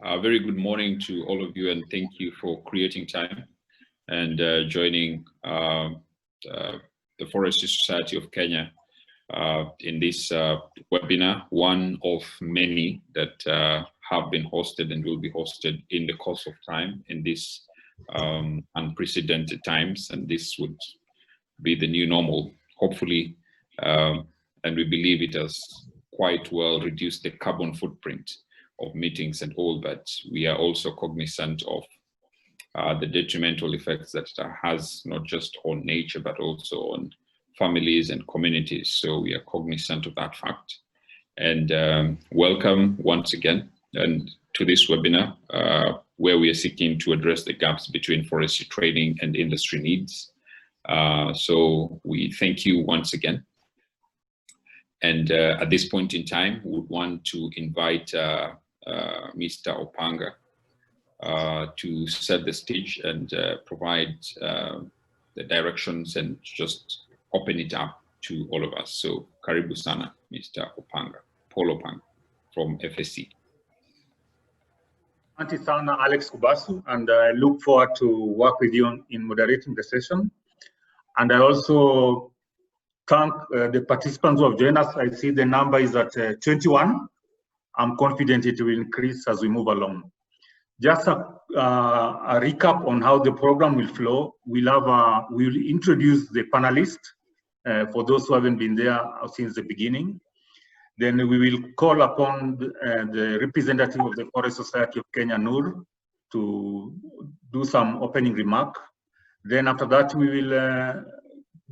A very good morning to all of you, and thank you for creating time and joining the Forestry Society of Kenya in this webinar, one of many that have been hosted and will be hosted in the course of time in this unprecedented times, and this would be the new normal, hopefully, and we believe it has quite well reduced the carbon footprint of meetings and all, but we are also cognizant of the detrimental effects that it has, not just on nature, but also on families and communities. So we are cognizant of that fact. And welcome once again and to this webinar, where we are seeking to address the gaps between forestry training and industry needs. So we thank you once again. And at this point in time, we would want to invite Mr. Opanga to set the stage and provide the directions and just open it up to all of us. So karibu sana, Mr. Opanga, Paul Opanga from FSC. Asante sana, Alex Kubasu, and I look forward to work with you in moderating the session. And I also thank the participants who have joined us. I see the number is at 21. I'm confident it will increase as we move along. Just a recap on how the program will flow. We'll introduce the panelists for those who haven't been there since the beginning. Then we will call upon the representative of the Forest Society of Kenya, Nur, to do some opening remark. Then after that, we will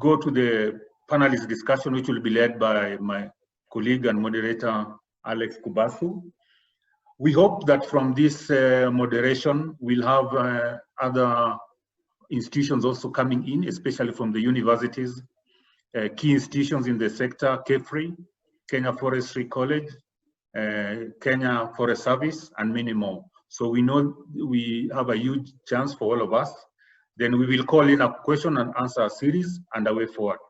go to the panelist discussion, which will be led by my colleague and moderator, Alex Kubasu. We hope that from this moderation, we'll have other institutions also coming in, especially from the universities, key institutions in the sector, KEFRI, Kenya Forestry College, Kenya Forest Service, and many more. So we know we have a huge chance for all of us. Then we will call in a question and answer series and a way forward.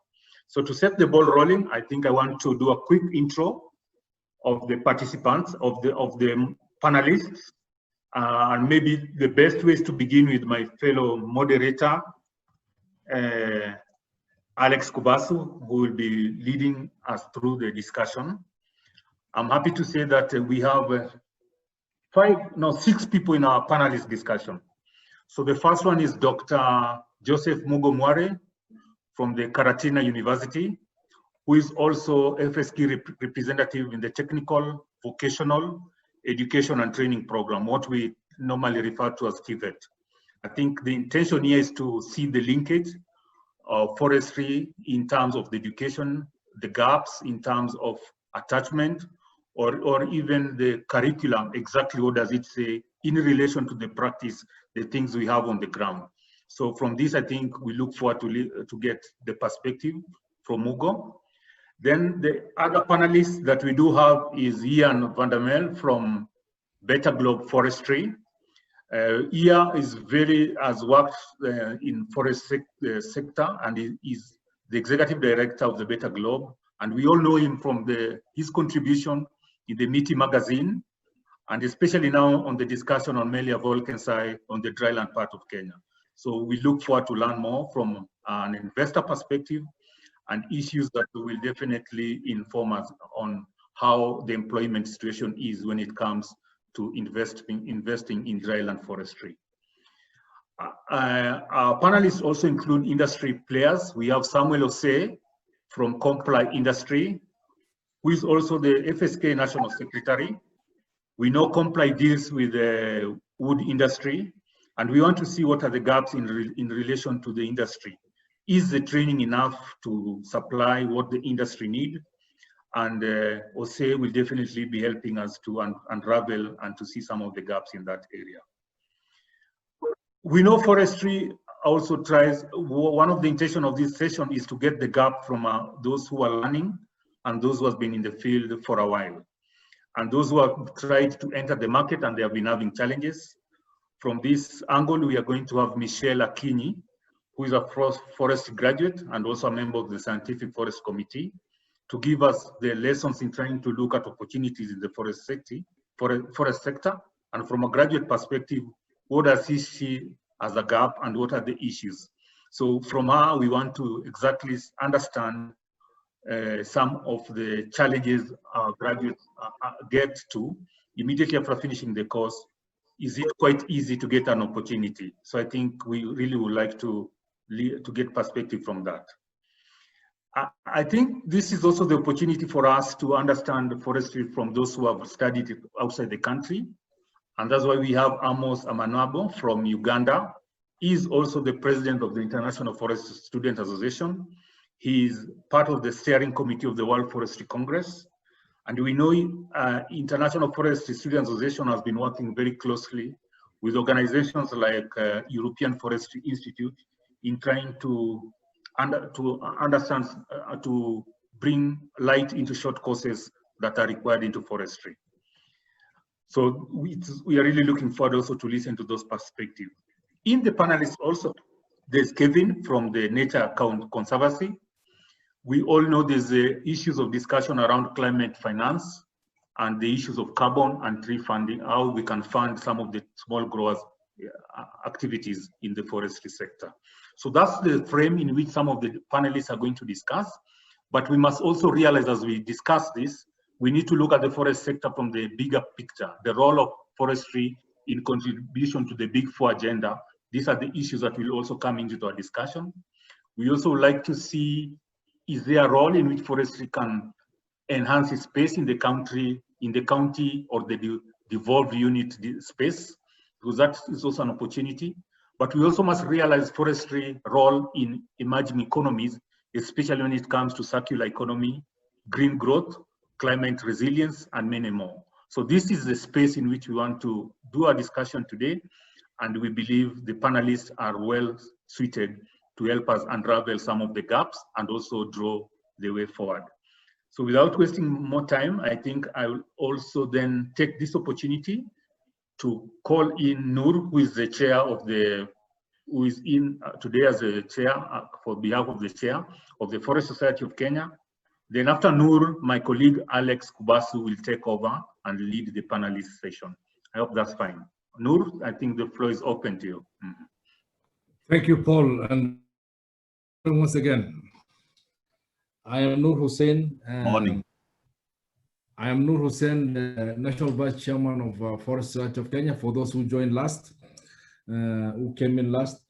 So to set the ball rolling, I think I want to do a quick intro of the participants, of the panelists, and maybe the best way is to begin with my fellow moderator, Alex Kubasu, who will be leading us through the discussion. I'm happy to say that we have 6 people in our panelist discussion. So the first one is Dr. Joseph Mugo Mware from the Karatina University, who is also FSK representative in the Technical, Vocational, Education and Training Program, what we normally refer to as TVET. I think the intention here is to see the linkage of forestry in terms of the education, the gaps in terms of attachment, or even the curriculum, exactly what does it say in relation to the practice, the things we have on the ground. So from this, I think we look forward to get the perspective from Mugo. Then the other panelist that we do have is Ian van der Mel from Better Globe Forestry. Ian has worked in forest sector and is the executive director of the Better Globe. And we all know him from his contribution in the Miti magazine, and especially now on the discussion on Melia Volkensai on the dryland part of Kenya. So we look forward to learn more from an investor perspective and issues that will definitely inform us on how the employment situation is when it comes to investing in dryland forestry. Our panelists also include industry players. We have Samuel Osei from Comply Industry, who is also the FSK National Secretary. We know Comply deals with the wood industry, and we want to see what are the gaps in relation to the industry. Is the training enough to supply what the industry need? And Osei will definitely be helping us to unravel and to see some of the gaps in that area. We know forestry also tries, one of the intention of this session is to get the gap from those who are learning and those who have been in the field for a while. And those who have tried to enter the market and they have been having challenges. From this angle, we are going to have Michelle Akinyi, who is a forest graduate and also a member of the Scientific Forest Committee, to give us the lessons in trying to look at opportunities in the forest sector. And from a graduate perspective, what does he see as a gap and what are the issues? So from her, we want to exactly understand some of the challenges our graduates get to immediately after finishing the course. Is it quite easy to get an opportunity? So I think we really would like to get perspective from that. I think this is also the opportunity for us to understand forestry from those who have studied it outside the country. And that's why we have Amos Amanabo from Uganda. He is also the president of the International Forest Student Association. He is part of the steering committee of the World Forestry Congress. And we know International Forestry Student Association has been working very closely with organizations like European Forestry Institute in trying to understand, to bring light into short courses that are required into forestry. So we are really looking forward also to listen to those perspectives. In the panelists also, there's Kevin from the Nature Conservancy. We all know there's the issues of discussion around climate finance and the issues of carbon and tree funding, how we can fund some of the small growers' activities in the forestry sector. So that's the frame in which some of the panelists are going to discuss. But we must also realize as we discuss this, we need to look at the forest sector from the bigger picture, the role of forestry in contribution to the Big Four agenda. These are the issues that will also come into our discussion. We also like to see, is there a role in which forestry can enhance its space in the country, in the county or the devolved unit space, because that is also an opportunity. But we also must realize forestry role in emerging economies, especially when it comes to circular economy, green growth, climate resilience, and many more. So this is the space in which we want to do our discussion today, and we believe the panelists are well suited to help us unravel some of the gaps and also draw the way forward. So without wasting more time, I think I will also then take this opportunity to call in Noor, who is the chair of the, who is in today as a chair for behalf of the chair of the Forest Society of Kenya. Then after Noor, my colleague Alex Kubasu will take over and lead the panelist session. I hope that's fine. Noor, I think the floor is open to you. Thank you, Paul. And once again, I am Noor Hussein. Morning. I am Noor Hussein, National Vice Chairman of Forest Society of Kenya, for those who joined last, who came in last.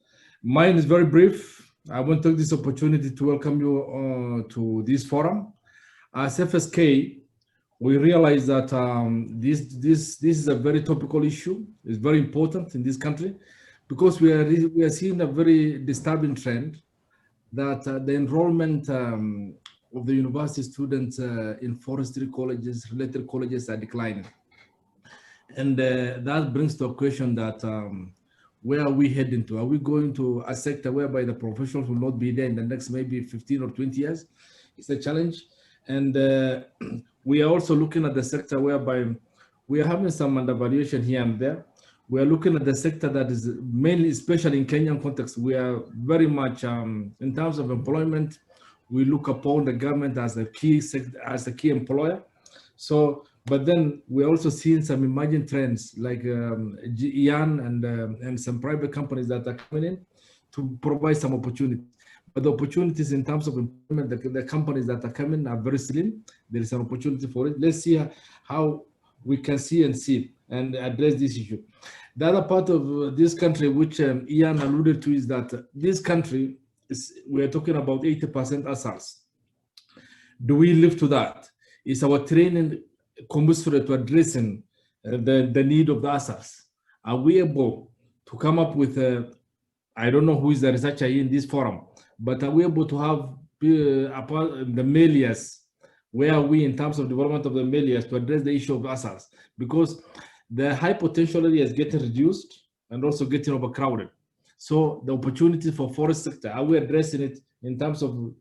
Mine is very brief. I want to take this opportunity to welcome you to this forum. As FSK, we realize that this is a very topical issue. It's very important in this country because we are seeing a very disturbing trend that the enrollment of the university students in forestry colleges, related colleges, are declining. And that brings to a question that where are we heading to? Are we going to a sector whereby the professionals will not be there in the next maybe 15 or 20 years? It's a challenge. And we are also looking at the sector whereby we are having some undervaluation here and there. We are looking at the sector that is mainly, especially in Kenyan context, we are very much, in terms of employment, we look upon the government as a key sector, as a key employer. So, but then we're also seeing some emerging trends like Ian and some private companies that are coming in to provide some opportunities. But the opportunities in terms of employment, the companies that are coming are very slim. There is an opportunity for it. Let's see how we can see and address this issue. The other part of this country, which Ian alluded to, is that this country we're talking about 80% ASALs. Do we live to that? Is our training commensurate to addressing the need of the ASALs? Are we able to come up with I don't know who is the researcher in this forum, but are we able to have the melias? Where are we in terms of development of the melias to address the issue of ASALs? Because the high potential area is getting reduced and also getting overcrowded. So the opportunity for forest sector, are we addressing it in terms of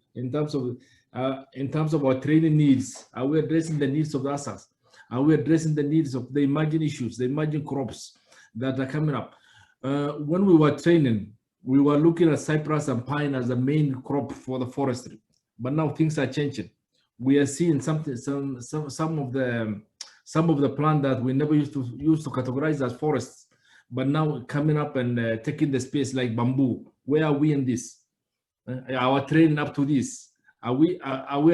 our training needs? Are we addressing the needs of the ASALs? Are we addressing the needs of the emerging issues, the emerging crops that are coming up? When we were training, we were looking at cypress and pine as the main crop for the forestry, but now things are changing. We are seeing some of the some of the plant that we never used to categorize as forests, but now coming up and taking the space like bamboo. Where are we in this? Our training up to this? Are we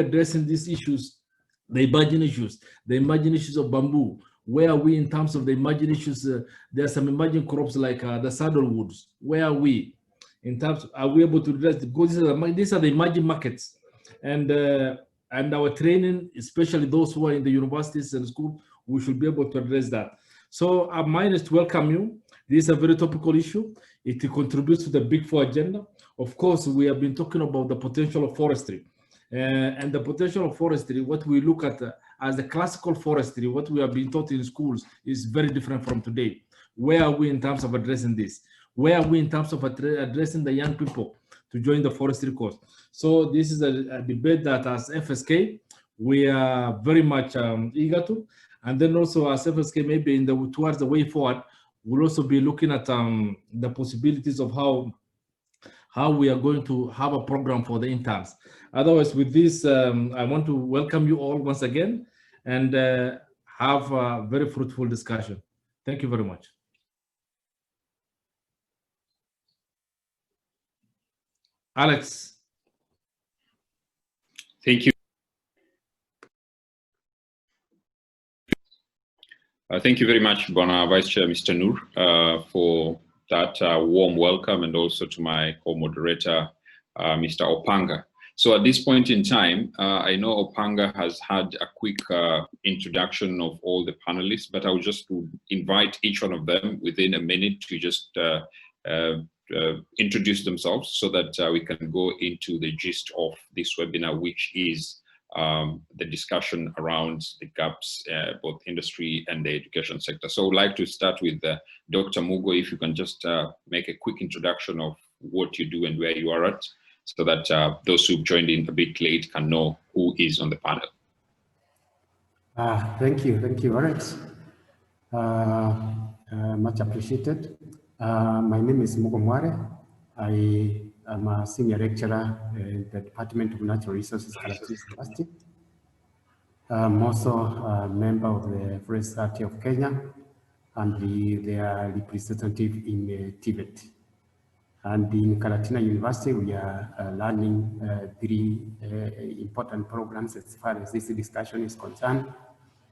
addressing these issues, the emerging issues of bamboo? Where are we in terms of the emerging issues? There are some emerging crops like the saddlewoods. Where are we in terms? Are we able to address? Because these are the emerging markets, and our training, especially those who are in the universities and school, we should be able to address that. So mine is to welcome you. This is a very topical issue. It contributes to the Big Four agenda. Of course, we have been talking about the potential of forestry. And the potential of forestry, what we look at as the classical forestry, what we have been taught in schools is very different from today. Where are we in terms of addressing this? Where are we in terms of addressing the young people to join the forestry course? So this is a debate that as FSK, we are very much eager to. And then also as FSK, maybe towards the way forward, we'll also be looking at the possibilities of how we are going to have a program for the interns. Otherwise, with this, I want to welcome you all once again and have a very fruitful discussion. Thank you very much. Alex. Thank you. Thank you very much, Bona Vice Chair, Mr. Noor, for that warm welcome, and also to my co-moderator, Mr. Opanga. So at this point in time, I know Opanga has had a quick introduction of all the panelists, but I would just invite each one of them within a minute to just introduce themselves so that we can go into the gist of this webinar, which is the discussion around the gaps, both industry and the education sector. So I would like to start with Dr. Mugo, if you can just make a quick introduction of what you do and where you are at, so that those who've joined in a bit late can know who is on the panel. Thank you, Alex. Much appreciated. My name is Mugo Mware. I am a senior lecturer in the Department of Natural Resources, Forestry University. I'm also a member of the Forestry of Kenya and their representative in Tibet. And in Karatina University, we are learning three important programs as far as this discussion is concerned: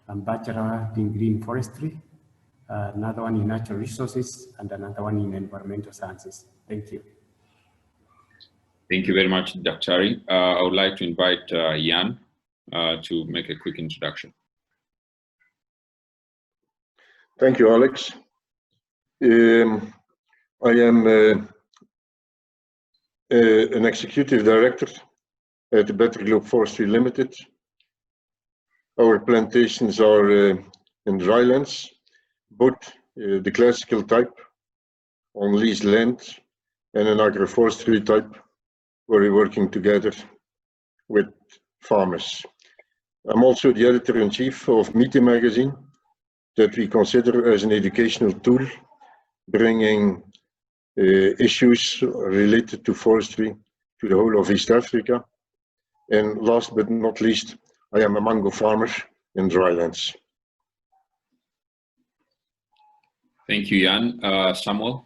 a bachelor degree in forestry, another one in natural resources, and another one in environmental sciences. Thank you. Thank you very much, Dr. I would like to invite Jan to make a quick introduction. Thank you, Alex. I am an executive director at the Better Globe Forestry Limited. Our plantations are in drylands, both the classical type on leased land and an agroforestry type, where we're working together with farmers. I'm also the editor-in-chief of Meeting magazine, that we consider as an educational tool, bringing issues related to forestry to the whole of East Africa. And last but not least, I am a mango farmer in drylands. Thank you, Jan. Samuel?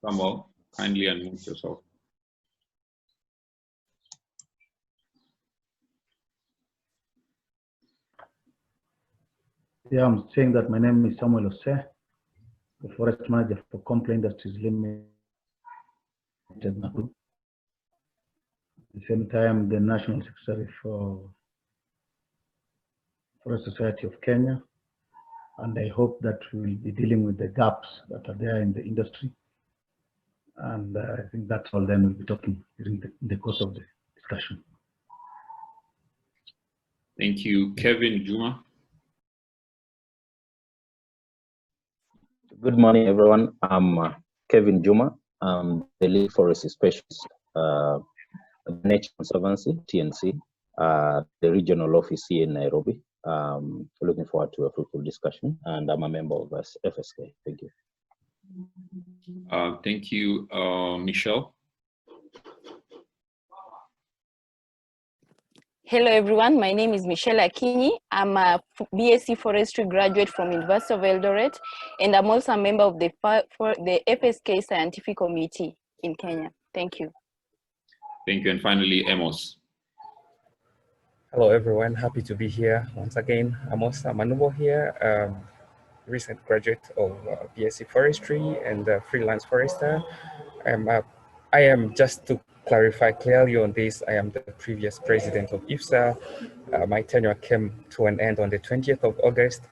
Samuel, kindly unmute yourself. Yeah, I'm saying that my name is Samuel Ose, the forest manager for Compla Industries Limited. At the same time, the National Secretary for Forest Society of Kenya. And I hope that we'll be dealing with the gaps that are there in the industry. And I think that's all then we'll be talking during the course of the discussion. Thank you. Kevin Juma? Good morning, everyone. I'm Kevin Juma. I'm the lead forestry specialist at Nature Conservancy, TNC, the regional office here in Nairobi. Looking forward to a fruitful discussion, and I'm a member of FSK. Thank you. Thank you, Michelle. Hello everyone, my name is Michelle Akinyi. I'm a BSc Forestry graduate from University of Eldoret, and I'm also a member of the FSK Scientific Committee in Kenya. Thank you. Thank you, and finally, Amos. Hello everyone, happy to be here once again. Amos Manubo here, recent graduate of BSc Forestry and freelance forester. I am, just to clarify clearly on this, I am the previous president of IFSA. My tenure came to an end on the 20th of August,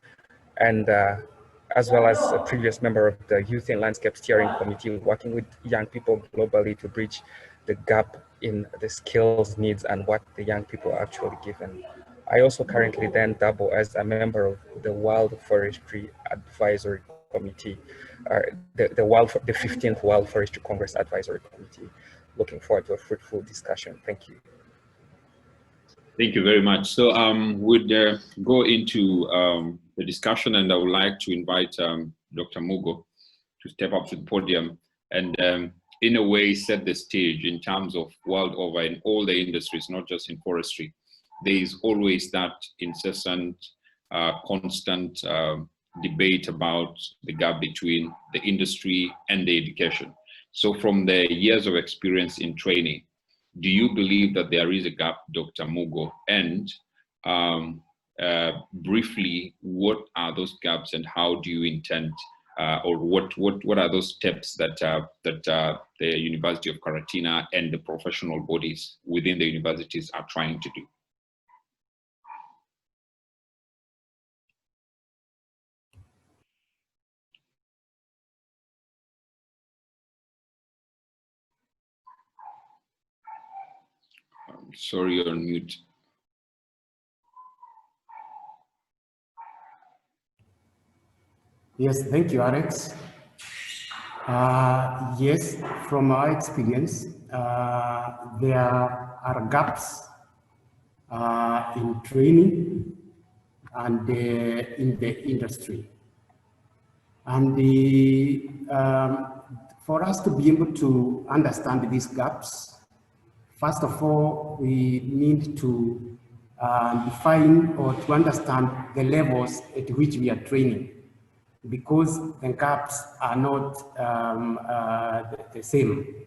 and as well as a previous member of the Youth and Landscape Steering Committee, working with young people globally to bridge the gap in the skills, needs, and what the young people are actually given. I also currently then double as a member of the World Forestry Advisory Committee, the 15th World Forestry Congress Advisory Committee. Looking forward to a fruitful discussion. Thank you. Thank you very much. So we'll go into the discussion, and I would like to invite Dr. Mugo to step up to the podium and in a way set the stage in terms of world over in all the industries, not just in forestry. There is always that incessant, constant debate about the gap between the industry and the education. So from the years of experience in training, do you believe that there is a gap, Dr. Mugo? And briefly, what are those gaps, and how do you intend, or what are those steps that the University of Karatina and the professional bodies within the universities are trying to do? Sorry, you're on mute. Yes, thank you, Alex. Yes, from our experience, there are gaps in training and in the industry. And for us to be able to understand these gaps, first of all, we need to define or to understand the levels at which we are training, because the gaps are not the same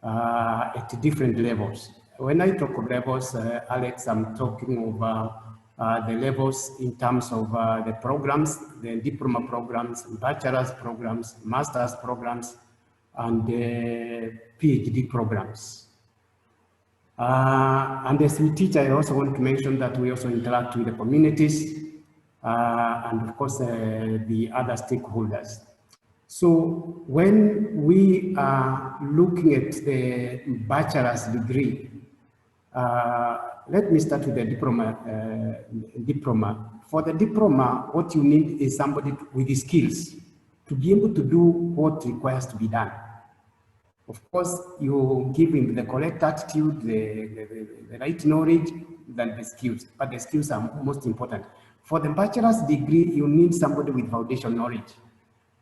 at different levels. When I talk of levels, Alex, I'm talking of the levels in terms of the programs, the diploma programs, bachelor's programs, master's programs, and PhD programs. And as we teach, I also want to mention that we also interact with the communities and of course the other stakeholders. So when we are looking at the bachelor's degree, let me start with the diploma. For the diploma, what you need is somebody with the skills to be able to do what requires to be done. Of course, you give him the correct attitude, the right knowledge, than the skills, but the skills are most important. For the bachelor's degree, you need somebody with foundation knowledge,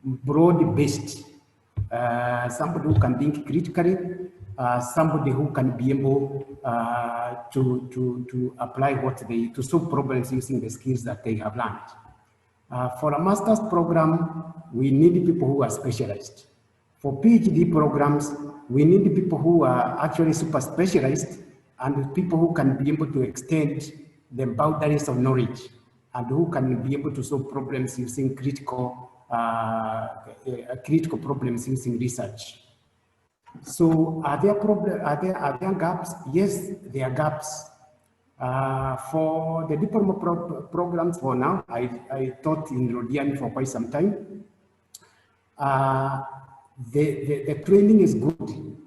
broad-based, somebody who can think critically, somebody who can be able to apply to solve problems using the skills that they have learned. For a master's program, we need people who are specialized. For PhD programs, we need people who are actually super specialized and people who can be able to extend the boundaries of knowledge and who can be able to solve problems using critical problems using research. So are there gaps? Yes, there are gaps. For the diploma programs for now, I taught in Rhodian for quite some time. The training is good.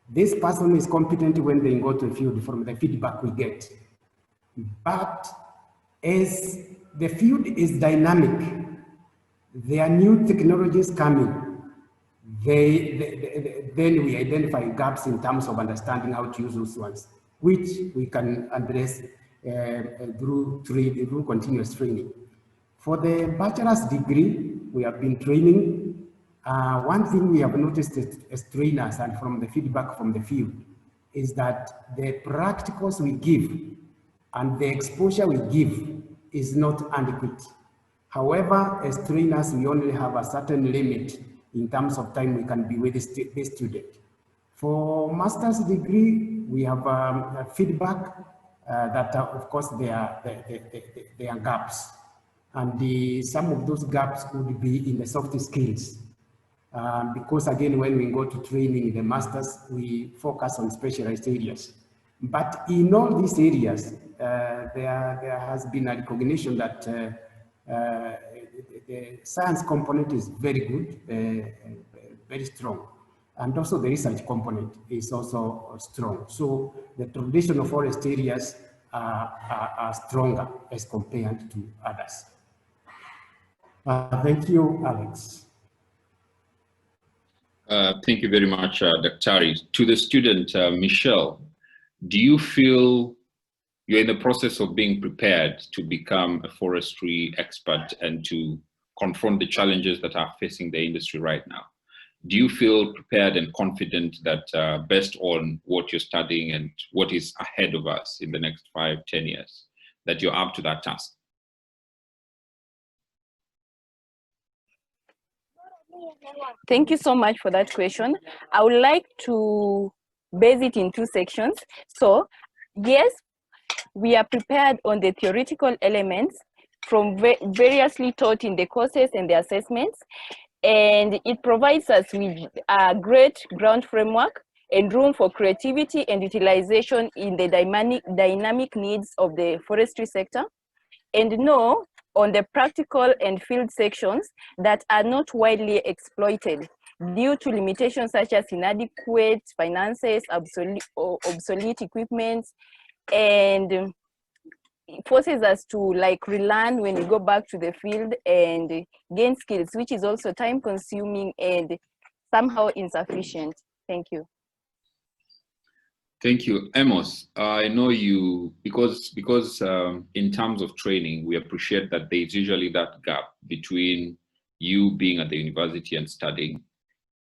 This person is competent when they go to the field from the feedback we get. But as the field is dynamic, there are new technologies coming. Then we identify gaps in terms of understanding how to use those ones, which we can address through continuous training. For the bachelor's degree, we have been training. One thing we have noticed as trainers and from the feedback from the field is that the practicals we give and the exposure we give is not adequate. However, as trainers, we only have a certain limit in terms of time we can be with the student. For master's degree, we have feedback that, of course, there are gaps. And some of those gaps would be in the soft skills. Because again, when we go to training in the masters, we focus on specialized areas. But in all these areas, there has been a recognition that the science component is very good, very strong. And also the research component is also strong. So the traditional forest areas are stronger as compared to others. Thank you, Alex. Thank you very much, Daktari. To the student, Michelle, do you feel you're in the process of being prepared to become a forestry expert and to confront the challenges that are facing the industry right now? Do you feel prepared and confident that based on what you're studying and what is ahead of us in the next 5-10 years, that you're up to that task? Thank you so much for that question. I would like to base it in two sections. So, yes, we are prepared on the theoretical elements from variously taught in the courses and the assessments, and it provides us with a great ground framework and room for creativity and utilization in the dynamic needs of the forestry sector. And no, on the practical and field sections that are not widely exploited due to limitations such as inadequate finances, obsolete equipment, and forces us to like relearn when we go back to the field and gain skills, which is also time consuming and somehow insufficient. Thank you. Thank you. Amos, I know you, because in terms of training, we appreciate that there's usually that gap between you being at the university and studying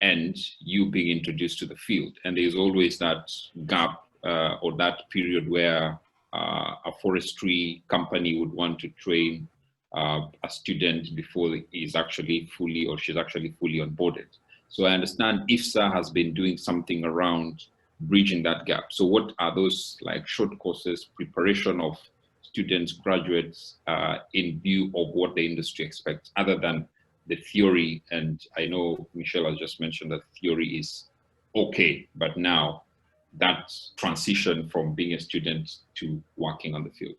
and you being introduced to the field. And there's always that gap or that period where a forestry company would want to train a student before he's actually fully or she's actually fully onboarded. So I understand IFSA has been doing something around bridging that gap. So what are those like short courses, preparation of students, graduates in view of what the industry expects other than the theory? And I know Michelle has just mentioned that theory is okay, but now that transition from being a student to working on the field.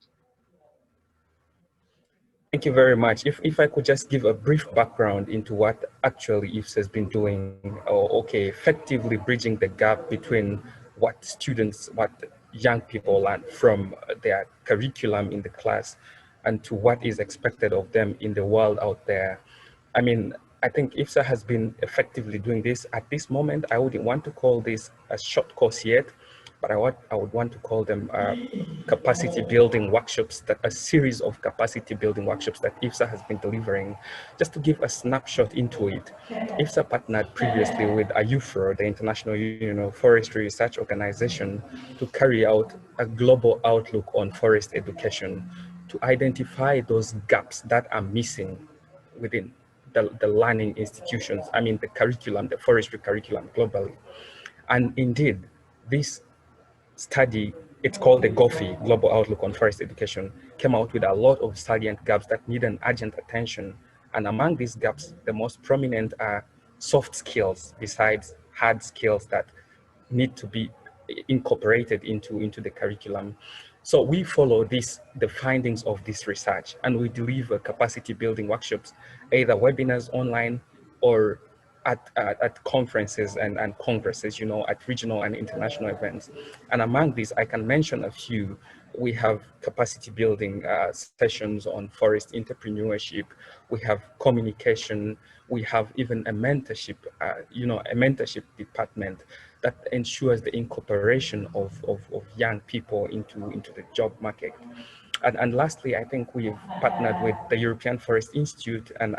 Thank you very much. If I could just give a brief background into what actually IFSA has been doing, or effectively bridging the gap between what students, what young people learn from their curriculum in the class and to what is expected of them in the world out there. I mean, I think IFSA has been effectively doing this. At this moment, I wouldn't want to call this a short course yet, but I would want to call them capacity building workshops, that a series of capacity building workshops that IFSA has been delivering. Just to give a snapshot into it, IFSA partnered previously with IUFRO, the International Union of Forestry Research Organization, to carry out a global outlook on forest education to identify those gaps that are missing within the learning institutions, I mean the curriculum, the forestry curriculum globally. And indeed, this study, it's called the GOFI, Global Outlook on Forest Education, came out with a lot of salient gaps that need an urgent attention. And among these gaps, the most prominent are soft skills besides hard skills that need to be incorporated into the curriculum. So we follow the findings of this research, and we deliver capacity building workshops, either webinars online or at conferences and congresses, at regional and international events. And among these, I can mention a few. we have capacity building sessions on forest entrepreneurship. We have communication. We have even a mentorship, a mentorship department that ensures the incorporation of young people into the job market. And lastly, I think we've partnered with the European Forest Institute and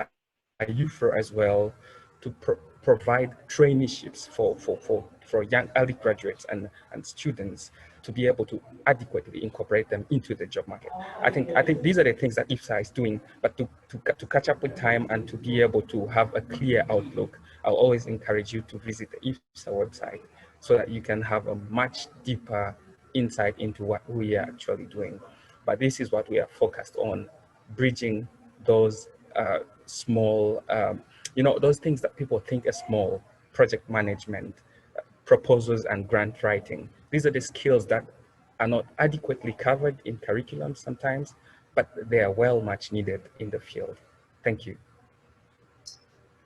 UFRO as well to provide traineeships for young early graduates and students to be able to adequately incorporate them into the job market. I think these are the things that IFSA is doing, but to catch up with time and to be able to have a clear outlook, I'll always encourage you to visit the IFSA website so that you can have a much deeper insight into what we are actually doing. But this is what we are focused on, bridging those small, those things that people think are small: project management, proposals, and grant writing. These are the skills that are not adequately covered in curriculum sometimes, but they are well much needed in the field. Thank you.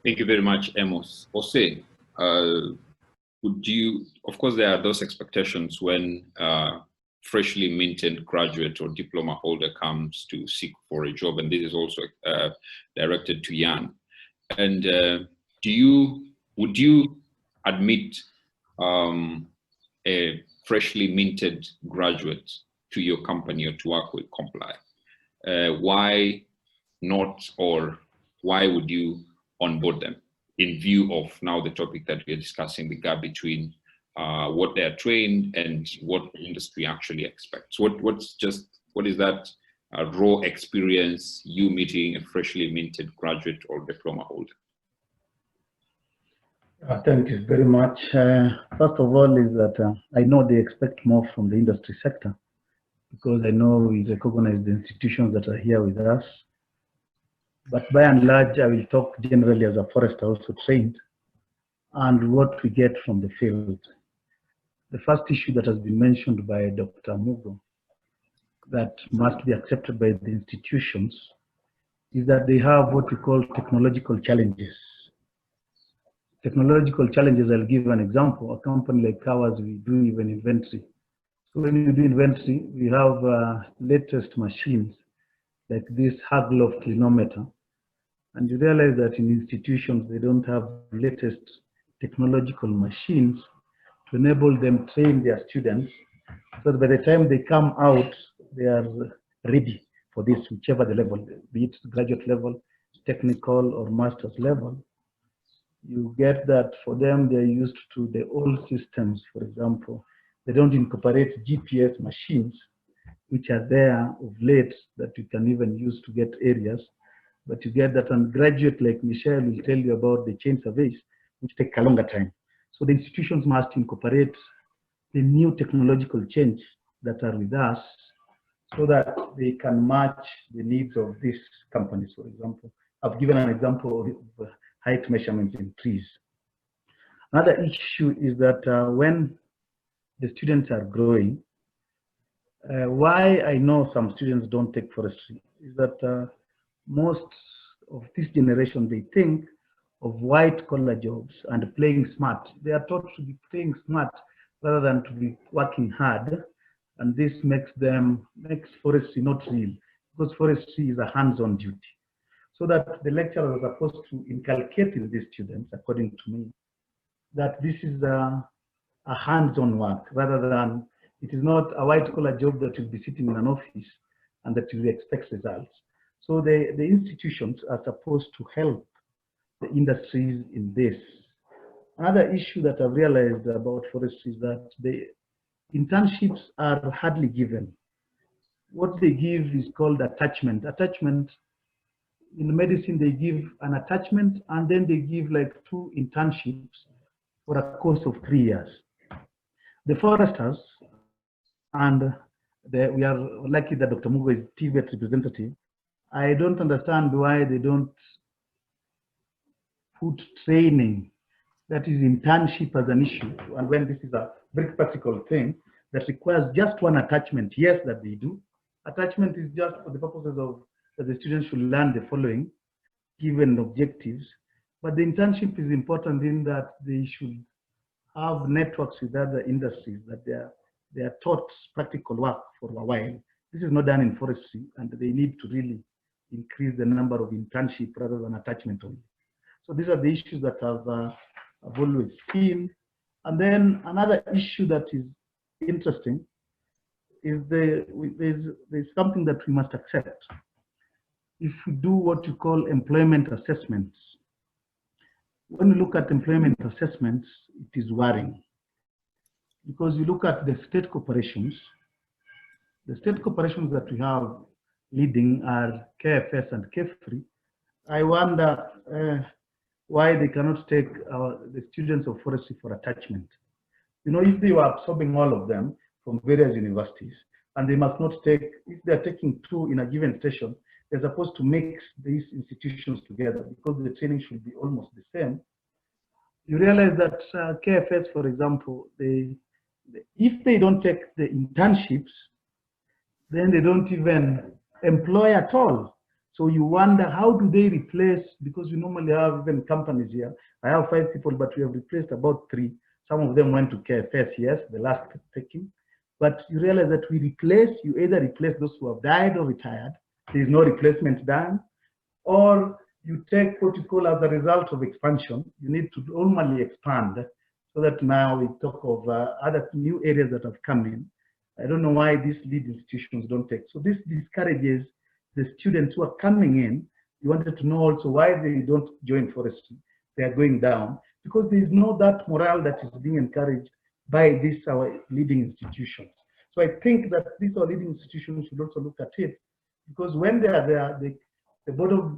Thank you very much, Amos. Ose, would you, of course, there are those expectations when freshly minted graduate or diploma holder comes to seek for a job, and this is also directed to Jan. And would you admit a freshly minted graduate to your company or to work with Comply? Why not, or why would you onboard them in view of now the topic that we are discussing, the gap between what they are trained and what the industry actually expects? What is that raw experience, you meeting a freshly minted graduate or diploma holder? Thank you very much. First of all, is that I know they expect more from the industry sector, because I know we recognize the institutions that are here with us. But by and large, I will talk generally as a forester also trained, and what we get from the field. The first issue that has been mentioned by Dr. Mugo, that must be accepted by the institutions, is that they have what we call technological challenges. Technological challenges, I'll give an example. A company like ours, we do even inventory. So when you do inventory, we have latest machines like this Haglov clinometer. And you realize that in institutions, they don't have latest technological machines to enable them train their students, so that by the time they come out, they are ready for this, whichever the level, be it graduate level, technical, or master's level. You get that for them, they're used to the old systems. For example, they don't incorporate GPS machines, which are there of late that you can even use to get areas. But you get that, and graduate like Michelle will tell you about the chain surveys, which take a longer time. So the institutions must incorporate the new technological change that are with us, so that they can match the needs of these companies. For example, I've given an example of height measurements in trees. Another issue is that when the students are growing, why I know some students don't take forestry is that most of this generation, they think of white collar jobs and playing smart. They are taught to be playing smart rather than to be working hard. And this makes forestry not real, because forestry is a hands-on duty. So that the lecturers are supposed to inculcate in these students, according to me, that this is a hands-on work, rather than, it is not a white-collar job that will be sitting in an office and that will expect results. So the institutions are supposed to help the industries in this. Another issue that I've realized about forestry is that the internships are hardly given. What they give is called attachment. Attachment, in medicine, they give an attachment, and then they give like 2 internships for a course of 3 years. The foresters, and we are lucky that Dr. Mugo is TVET representative. I don't understand why they don't put training, that is internship, as an issue, and when this is a very practical thing that requires just 1 attachment. Yes, that they do. Attachment is just for the purposes of that the students should learn the following given objectives, but the internship is important in that they should have networks with other industries that they are they are taught practical work for a while. This is not done in forestry, and they need to really increase the number of internship rather than attachment only. So these are the issues that I've always seen. And then another issue that is interesting is there's something that we must accept. If we do what you call employment assessments, when you look at employment assessments, it is worrying. Because you look at the state corporations that we have leading are KFS and KFRI. I wonder why they cannot take the students of forestry for attachment. You know, if they were absorbing all of them from various universities, and they must not take, if they're taking 2 in a given station, they're supposed to mix these institutions together because the training should be almost the same. You realize that KFS, for example, if they don't take the internships, then they don't even employ at all. So you wonder, how do they replace, because we normally have even companies here. I have 5 people, but we have replaced about 3. Some of them went to KFS, yes, the last taking. But you realize that you either replace those who have died or retired. There is no replacement done. Or you take what you call as a result of expansion. You need to normally expand so that now we talk of other new areas that have come in. I don't know why these lead institutions don't take. So this discourages the students who are coming in. You wanted to know also why they don't join forestry. They are going down because there is no that morale that is being encouraged by these our leading institutions. So I think that these our leading institutions should also look at it, because when they are there, the board of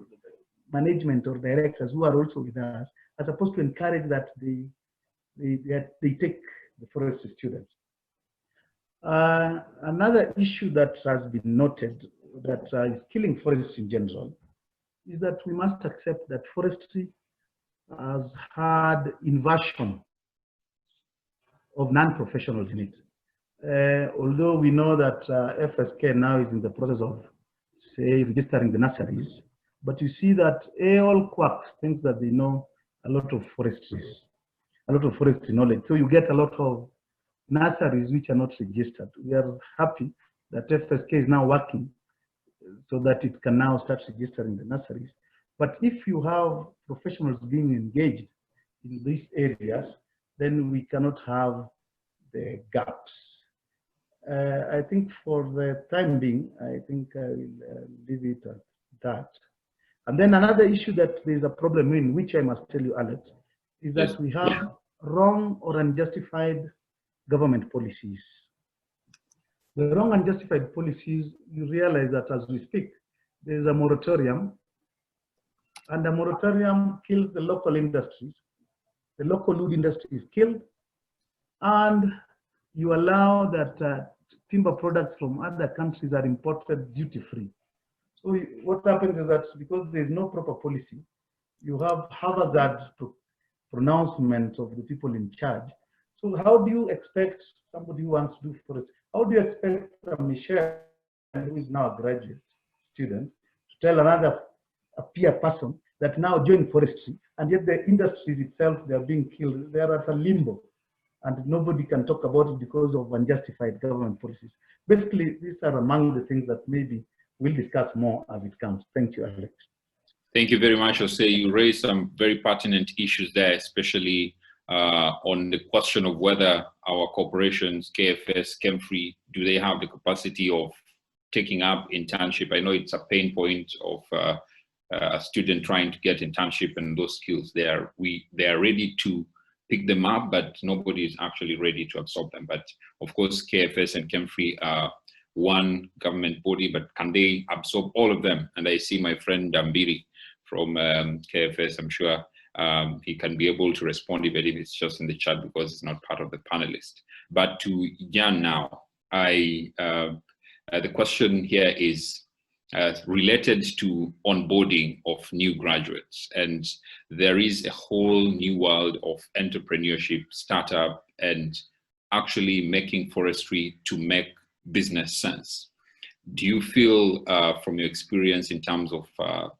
management or directors who are also with us are supposed to encourage that they take the forestry students. Another issue that has been noted that is killing forestry in general is that we must accept that forestry has had inversion of non-professionals in it. Although we know that FSK now is in the process of, say, registering the nurseries, but you see that all quacks think that they know a lot of forestry knowledge. So you get a lot of nurseries which are not registered. We are happy that FSK is now working so that it can now start registering the nurseries. But if you have professionals being engaged in these areas, then we cannot have the gaps. I think for the time being, I think I will leave it at that. And then another issue that there's a problem in, which I must tell you, Alex, is that we have wrong or unjustified government policies. The wrong unjustified policies, you realize that as we speak, there is a moratorium, and the moratorium kills the local industries. The local wood industry is killed, and you allow that timber products from other countries are imported duty-free. So what happens is that because there is no proper policy, you have haphazard pronouncements of the people in charge. So how do you expect somebody who wants to do forestry, how do you expect Michelle, who is now a graduate student, to tell another peer person that now join forestry, and yet the industries itself, they are being killed, they are at a limbo, and nobody can talk about it because of unjustified government policies. Basically, these are among the things that maybe we'll discuss more as it comes. Thank you, Alex. Thank you very much, Jose. You raised some very pertinent issues there, especially on the question of whether our corporations, KFS, KEMFRI, do they have the capacity of taking up internship? I know it's a pain point of a student trying to get internship and those skills. They are ready to pick them up, but nobody is actually ready to absorb them. But of course, KFS and KEMFRI are one government body, but can they absorb all of them? And I see my friend Dambiri from KFS, I'm sure he can be able to respond, even if it's just in the chat because it's not part of the panelist. But to Jan now, the question here is related to onboarding of new graduates. And there is a whole new world of entrepreneurship, startup, and actually making forestry to make business sense. Do you feel from your experience in terms of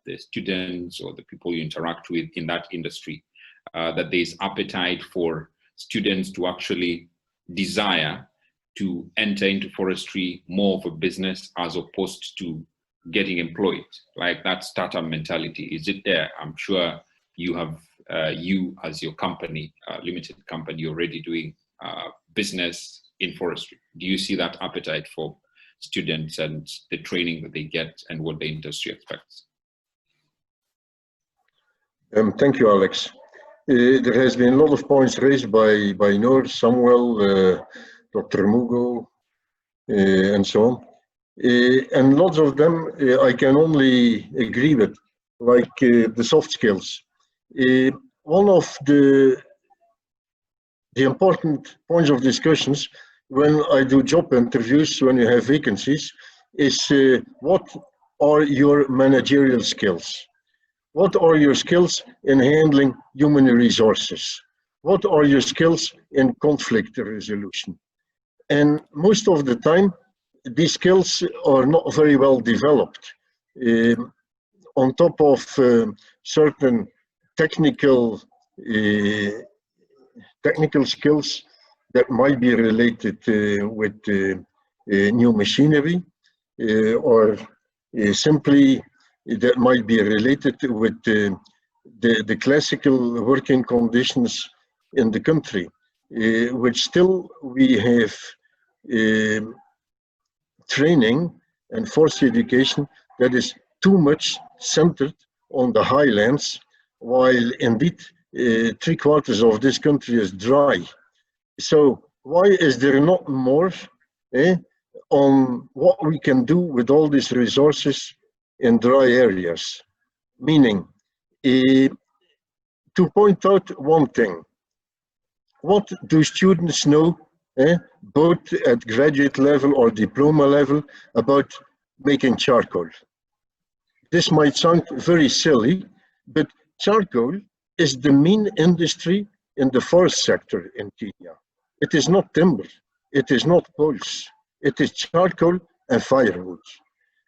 the students or the people you interact with in that industry, that there's appetite for students to actually desire to enter into forestry more of a business as opposed to getting employed? Like that startup mentality, is it there? I'm sure you have, you as your company, limited company, already doing business in forestry. Do you see that appetite for students and the training that they get and what the industry expects? Thank you, Alex. There has been a lot of points raised by Noor, Samuel, Dr. Mugo, and so on. And lots of them I can only agree with, like the soft skills. One of the important points of discussions when I do job interviews, when you have vacancies, is what are your managerial skills? What are your skills in handling human resources? What are your skills in conflict resolution? And most of the time, these skills are not very well developed. On top of certain technical skills that might be related with new machinery, or simply that might be related with the classical working conditions in the country, which still we have training and forced education that is too much centered on the highlands, while indeed 3/4 of this country is dry. So why is there not more on what we can do with all these resources in dry areas? Meaning, to point out one thing, what do students know, both at graduate level or diploma level, about making charcoal? This might sound very silly, but charcoal is the main industry in the forest sector in Kenya. It is not timber, it is not poles, it is charcoal and firewood.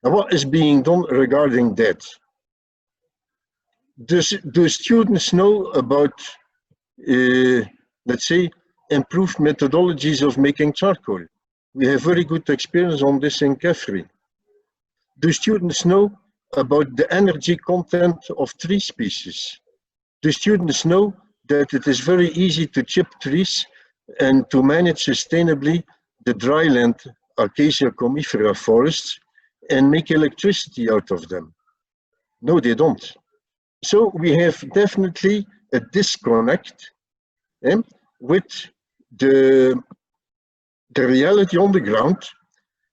And what is being done regarding that? Do students know about, let's say, improved methodologies of making charcoal? We have very good experience on this in Kefri. Do students know about the energy content of tree species? Do students know that it is very easy to chip trees and to manage sustainably the dryland Acacia comifera forests and make electricity out of them? No, they don't. So we have definitely a disconnect with the reality on the ground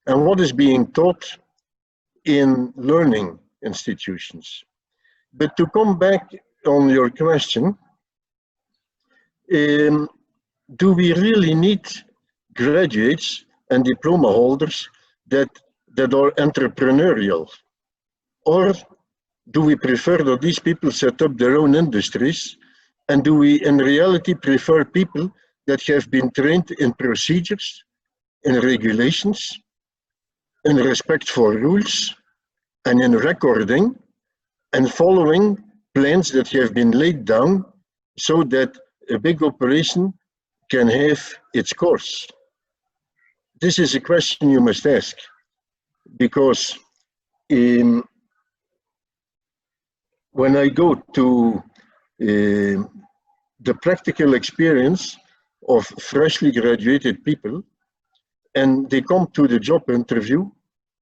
and what is being taught in learning institutions. But to come back on your question, do we really need graduates and diploma holders that are entrepreneurial? Or do we prefer that these people set up their own industries? And do we in reality prefer people that have been trained in procedures, in regulations, in respect for rules, and in recording, and following plans that have been laid down so that a big operation can have its course? This is a question you must ask, because when I go to the practical experience of freshly graduated people, and they come to the job interview,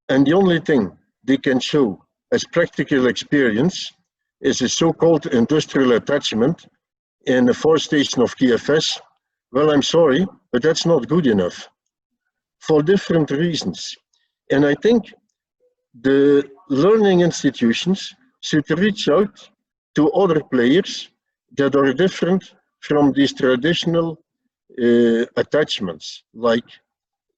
and the only thing they can show as practical experience is a so-called industrial attachment in a forest station of KFS, well, I'm sorry, but that's not good enough for different reasons. And I think the learning institutions should reach out to other players that are different from these traditional attachments, like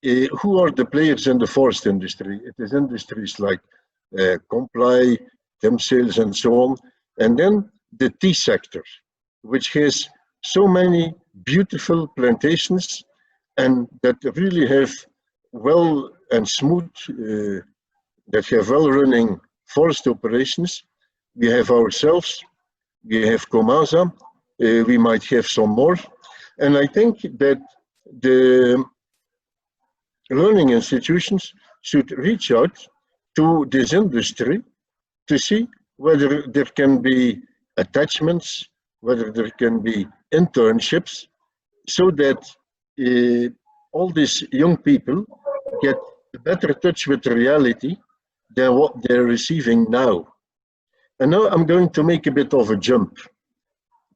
who are the players in the forest industry? It is industries like Comply, Temsales, and so on. And then the tea sector, which has so many beautiful plantations and that really have well and smooth, that have well-running forest operations. We have ourselves, we have Komasa, we might have some more. And I think that learning institutions should reach out to this industry to see whether there can be attachments, whether there can be internships, so that all these young people get a better touch with reality than what they're receiving now. And now I'm going to make a bit of a jump.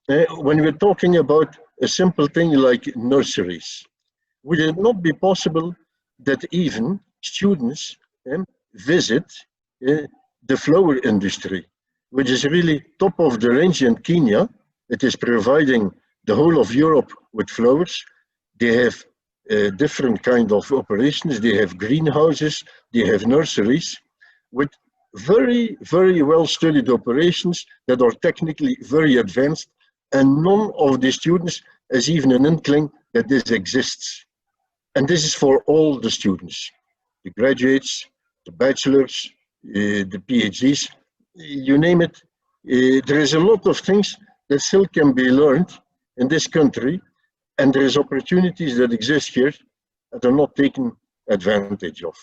When we're talking about a simple thing like nurseries, would it not be possible that even students visit the flower industry, which is really top of the range in Kenya? It is providing the whole of Europe with flowers. They have different kind of operations. They have greenhouses, they have nurseries with very, very well studied operations that are technically very advanced, and none of the students has even an inkling that this exists. And this is for all the students, the graduates, the bachelors, the PhDs, you name it. There is a lot of things that still can be learned in this country, and there is opportunities that exist here that are not taken advantage of.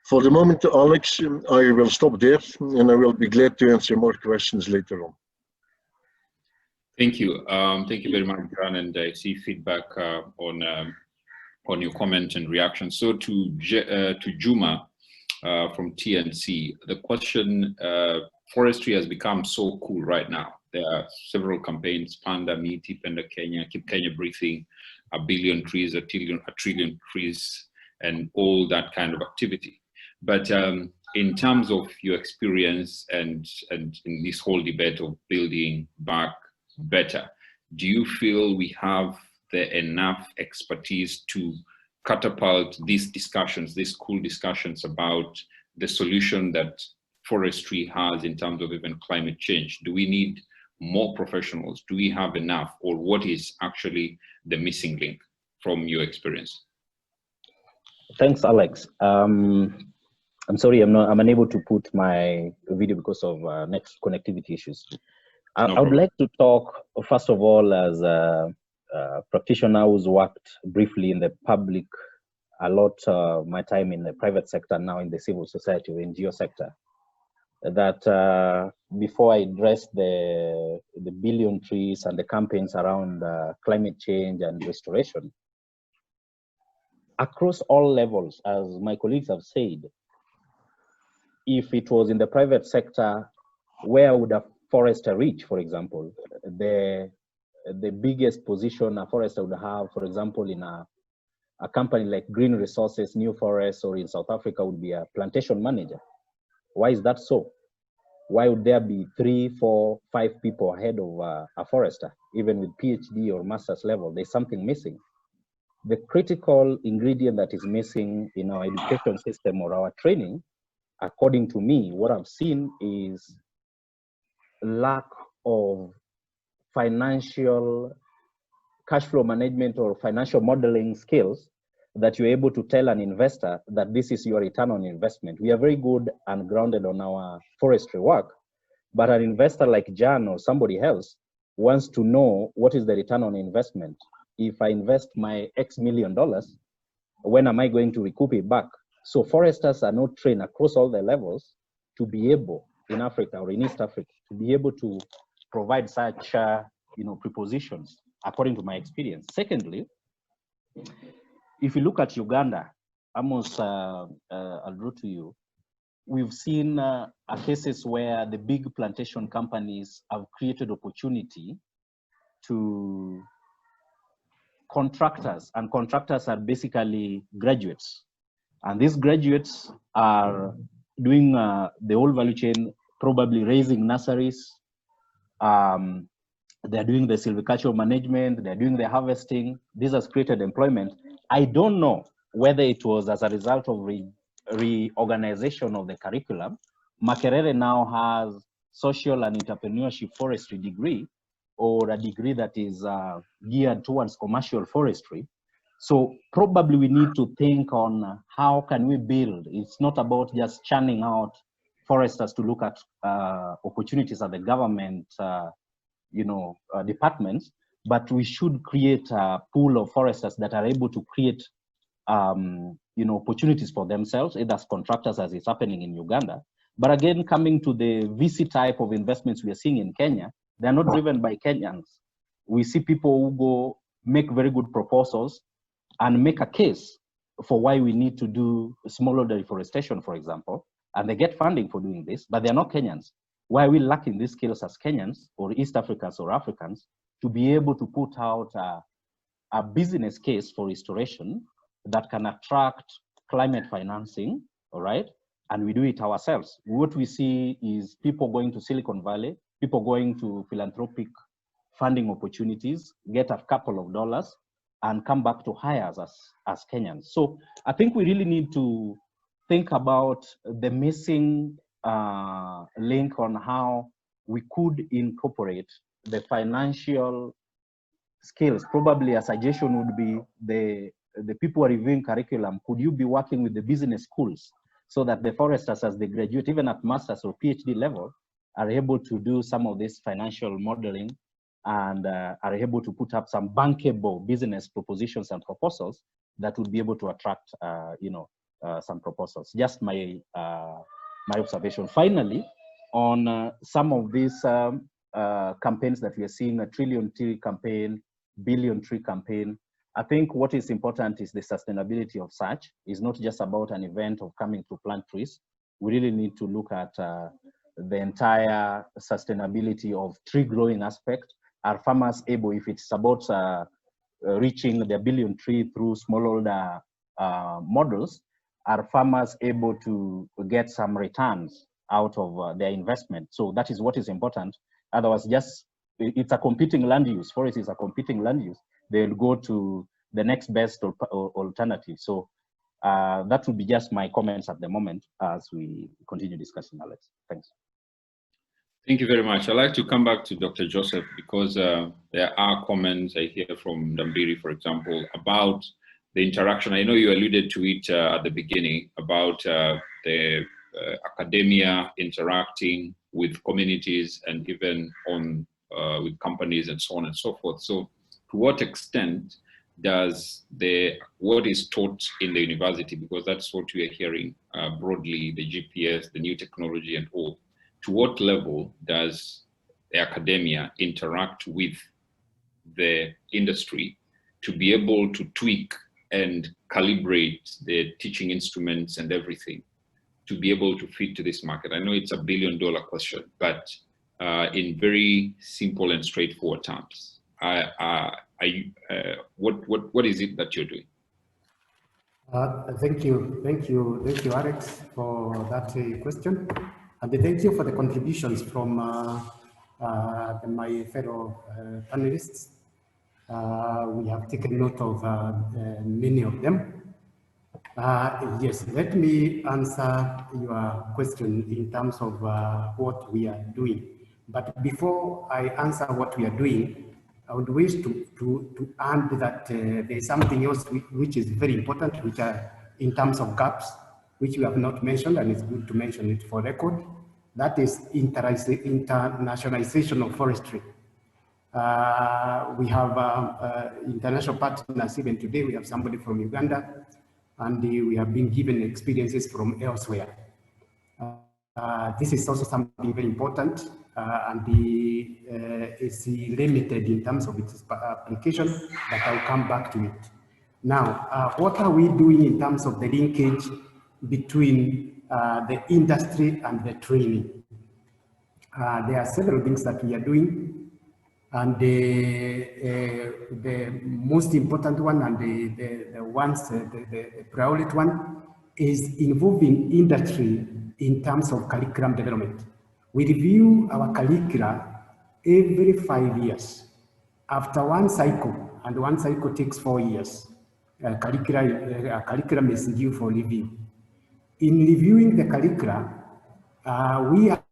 For the moment, Alex, I will stop there, and I will be glad to answer more questions later on. Thank you. Thank you very much, John, and I see feedback on your comment and reaction. So to Juma from TNC, the question, forestry has become so cool right now. There are several campaigns, Panda Miti, Panda Kenya, Keep Kenya Breathing, a billion trees, a trillion trees, and all that kind of activity. But in terms of your experience and in this whole debate of building back better, do you feel we have enough expertise to catapult these discussions, these cool discussions about the solution that forestry has in terms of even climate change? Do we need more professionals? Do we have enough? Or what is actually the missing link from your experience? Thanks, Alex. I'm sorry, I'm unable to put my video because of next connectivity issues. I would like to talk, first of all, as a practitioner who's worked briefly in the public, a lot of my time in the private sector, now in the civil society or NGO sector, that before I address the billion trees and the campaigns around climate change and restoration, across all levels, as my colleagues have said, if it was in the private sector, where would a forester reach, for example? The biggest position a forester would have, for example, in a company like Green Resources, New Forests, or in South Africa would be a plantation manager. Why is that so? Why would there be 3, 4, 5 people ahead of a forester, even with PhD or master's level? There's something missing. The critical ingredient that is missing in our education system or our training, according to me, what I've seen is lack of financial cash flow management or financial modeling skills that you're able to tell an investor that this is your return on investment. We are very good and grounded on our forestry work, but an investor like Jan or somebody else wants to know what is the return on investment. If I invest my X million dollars, when am I going to recoup it back? So foresters are not trained across all the levels to be able, in Africa or in East Africa, to be able to provide such prepositions, according to my experience. Secondly, if you look at Uganda, Amos, I'll draw to you, we've seen cases where the big plantation companies have created opportunity to contractors, and contractors are basically graduates. And these graduates are doing the whole value chain, probably raising nurseries. They're doing the silvicultural management, they're doing the harvesting. This has created employment. I don't know whether it was as a result of reorganization of the curriculum. Makerere now has social and entrepreneurship forestry degree, or a degree that is geared towards commercial forestry. So probably we need to think on how can we build. It's not about just churning out foresters to look at opportunities at the government departments, but we should create a pool of foresters that are able to create opportunities for themselves, either as contractors as it's happening in Uganda. But again, coming to the VC type of investments we are seeing in Kenya, they're not driven by Kenyans. We see people who go make very good proposals and make a case for why we need to do smallholder reforestation, for example, and they get funding for doing this, but they're not Kenyans. Why are we lacking these skills as Kenyans or East Africans or Africans to be able to put out a business case for restoration that can attract climate financing, all right? And we do it ourselves. What we see is people going to Silicon Valley, people going to philanthropic funding opportunities, get a couple of dollars, and come back to hire us as Kenyans. So I think we really need to think about the missing link on how we could incorporate the financial skills. Probably a suggestion would be the people who are reviewing curriculum, could you be working with the business schools so that the foresters, as they graduate, even at master's or PhD level, are able to do some of this financial modeling and are able to put up some bankable business propositions and proposals that would be able to attract, some proposals. Just my observation. Finally, on some of these campaigns that we are seeing, a trillion tree campaign, billion tree campaign, I think what is important is the sustainability of such. It's not just about an event of coming to plant trees. We really need to look at the entire sustainability of tree growing aspect. Are farmers able, if it's about reaching the billion tree through smallholder models, are farmers able to get some returns out of their investment? So that is what is important. Otherwise, it's a competing land use. Forest is a competing land use. They'll go to the next best alternative. So that would be just my comments at the moment as we continue discussing, Alex. Thanks. Thank you very much. I'd like to come back to Dr. Joseph because there are comments I hear from Dambiri, for example, about the interaction. I know you alluded to it at the beginning about the academia interacting with communities and even on with companies and so on and so forth. So to what extent does what is taught in the university, because that's what we are hearing broadly, the GPS, the new technology and all, to what level does the academia interact with the industry to be able to tweak and calibrate the teaching instruments and everything to be able to fit to this market? I know it's $1 billion question, but in very simple and straightforward terms, what is it that you're doing? Thank you, Alex, for that question. And thank you for the contributions from my fellow panelists. We have taken note of many of them. Yes, let me answer your question in terms of what we are doing. But before I answer what we are doing, I would wish to add that there's something else which is very important, which are in terms of gaps, which we have not mentioned, and it's good to mention it for record. That is internationalization of forestry. We have international partners. Even today, we have somebody from Uganda, and we have been given experiences from elsewhere. This is also something very important, and is limited in terms of its application, but I'll come back to it. Now, what are we doing in terms of the linkage between the industry and the training? There are several things that we are doing, and the most important one and the priority one is involving industry in terms of curriculum development. We review our curricula every 5 years. After one cycle, and one cycle takes 4 years, curriculum is due for review. In reviewing the curricula, we are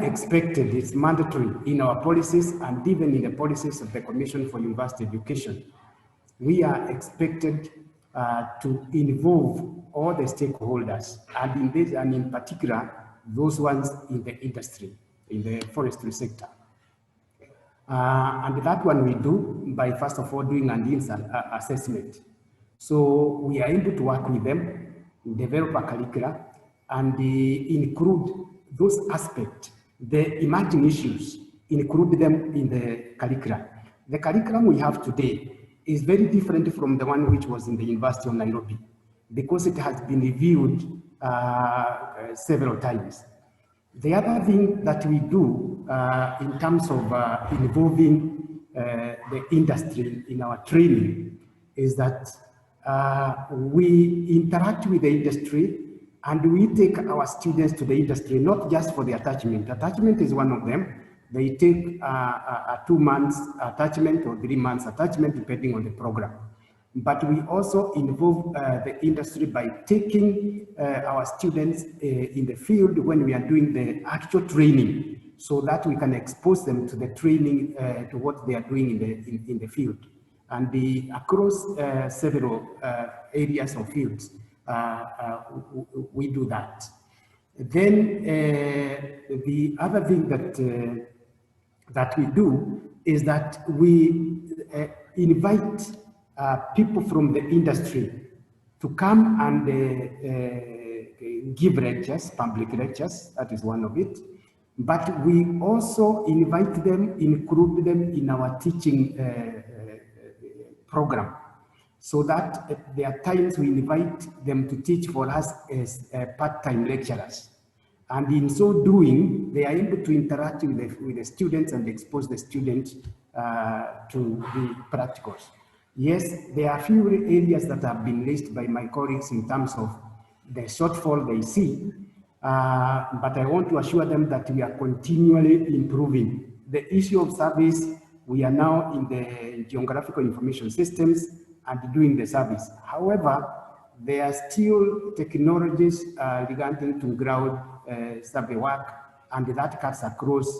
expected, it's mandatory in our policies and even in the policies of the Commission for University Education. We are expected to involve all the stakeholders, and in this, and in particular, those ones in the industry, in the forestry sector. And that one we do by, first of all, doing an instant assessment. So we are able to work with them, develop a curricula, and include those aspects, the emerging issues, include them in the curricula. The curriculum we have today is very different from the one which was in the University of Nairobi, because it has been reviewed several times. The other thing that we do in terms of involving the industry in our training is that we interact with the industry and we take our students to the industry, not just for the attachment. Attachment is one of them. They take a 2 months attachment or 3 months attachment, depending on the program. But we also involve the industry by taking our students in the field when we are doing the actual training, so that we can expose them to the training, to what they are doing in the field. And across several areas or fields, we do that. Then the other thing that we do is that we invite people from the industry to come and give lectures, public lectures, that is one of it. But we also invite them, include them in our teaching program, so that there are times we invite them to teach for us as part-time lecturers. And in so doing, they are able to interact with the students and expose the students to the practicals. Yes, there are a few areas that have been raised by my colleagues in terms of the shortfall they see, but I want to assure them that we are continually improving. The issue of service, we are now in the geographical information systems and doing the service. However, there are still technologies regarding to ground survey work, and that cuts across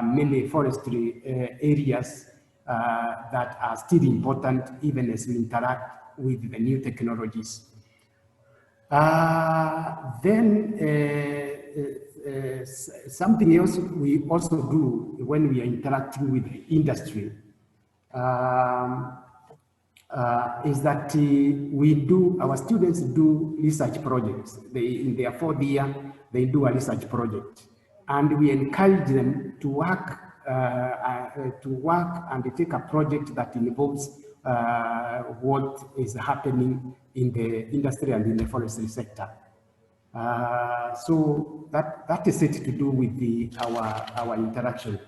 many forestry areas that are still important, even as we interact with the new technologies. Something else we also do when we are interacting with the industry is that our students do research projects. In their 4th year, they do a research project. And we encourage them to work and take a project that involves what is happening in the industry and in the forestry sector. So that is it to do with our interaction.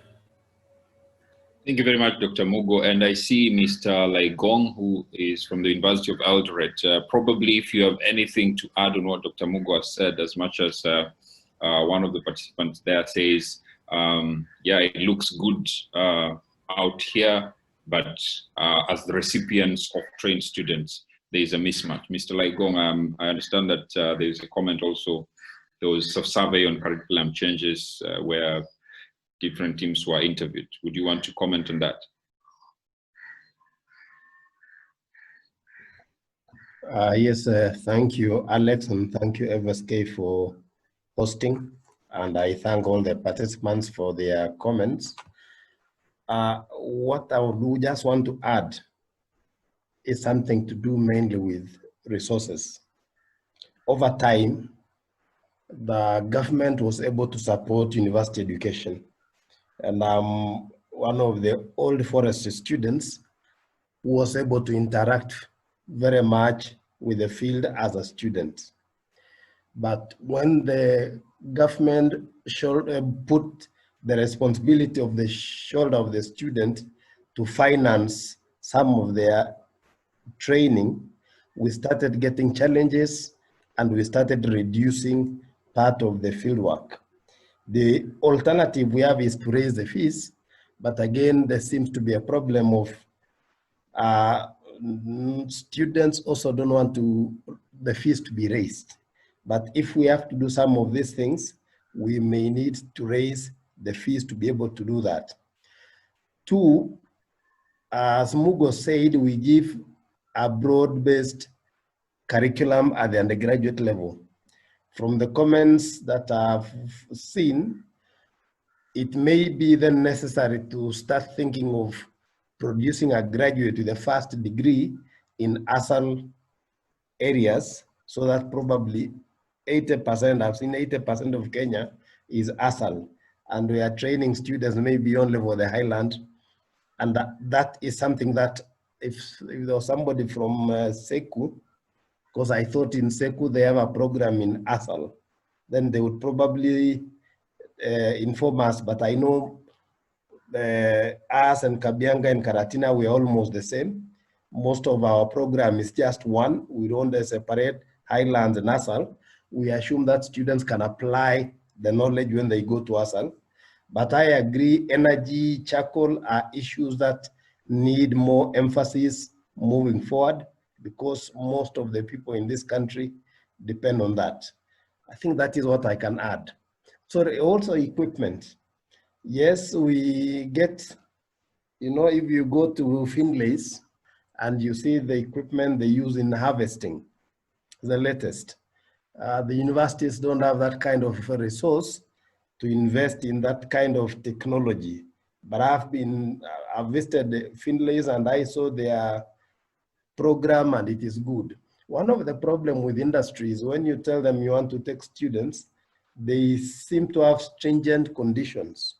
Thank you very much, Dr. Mugo. And I see Mr. Laigong, who is from the University of Eldoret. Probably if you have anything to add on what Dr. Mugo has said, as much as one of the participants there says, yeah, it looks good out here, but as the recipients of trained students, there is a mismatch. Mr. Laigong, I understand that there is a comment also. There was a survey on curriculum changes where different teams were interviewed. Would you want to comment on that? Yes, thank you, Alex, and thank you, FSK, for hosting. And I thank all the participants for their comments. What I would just want to add is something to do mainly with resources. Over time, the government was able to support university education. And I'm one of the old forestry students who was able to interact very much with the field as a student. But when the government put the responsibility of the shoulder of the student to finance some of their training, we started getting challenges and we started reducing part of the field work. The alternative we have is to raise the fees, but again, there seems to be a problem of students also don't want the fees to be raised. But if we have to do some of these things, we may need to raise the fees to be able to do that. 2, as Mugo said, we give a broad-based curriculum at the undergraduate level. From the comments that I've seen, it may be then necessary to start thinking of producing a graduate with a first degree in ASAL areas so that probably 80%, I've seen 80% of Kenya is ASAL, and we are training students maybe only for the highland. And that is something that if there was somebody from Seku, because I thought in Seku they have a program in ASAL, then they would probably inform us, but I know us and Kabianga and Karatina, we're almost the same. Most of our program is just one. We don't separate highlands and ASAL. We assume that students can apply the knowledge when they go to ASAL. But I agree, energy, charcoal are issues that need more emphasis moving forward, because most of the people in this country depend on that. I think that is what I can add. So also equipment. Yes, we get, if you go to Finlays and you see the equipment they use in harvesting, the latest. The universities don't have that kind of resource to invest in that kind of technology. But I've visited Finlays and I saw their program and it is good. One of the problems with industry is when you tell them you want to take students, they seem to have stringent conditions.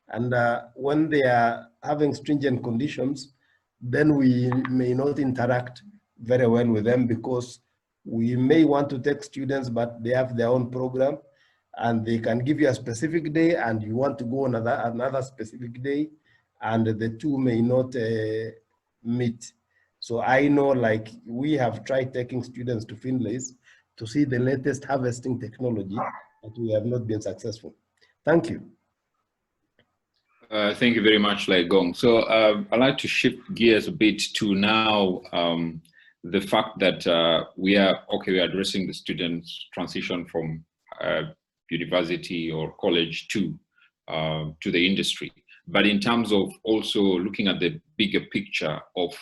And when they are having stringent conditions, then we may not interact very well with them, because we may want to take students, but they have their own program and they can give you a specific day and you want to go on another specific day, and the two may not meet. So I know, like, we have tried taking students to Finlays to see the latest harvesting technology, but we have not been successful. Thank you. Thank you very much, Gong. So I'd like to shift gears a bit to now the fact that we are addressing the students' transition from university or college to the industry. But in terms of also looking at the bigger picture of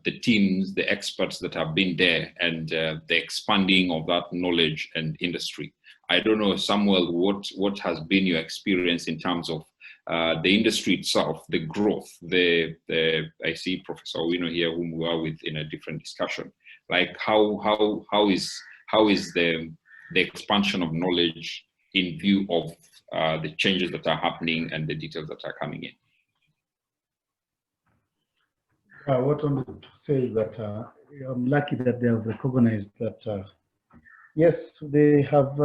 the teams, the experts that have been there, and the expanding of that knowledge and industry. I don't know, Samuel, what has been your experience in terms of the industry itself, the growth? I see Professor Owino here, whom we are with in a different discussion. Like how is the expansion of knowledge in view of the changes that are happening and the details that are coming in? What I wanted to say is that I'm lucky that they have recognized that, yes, they have,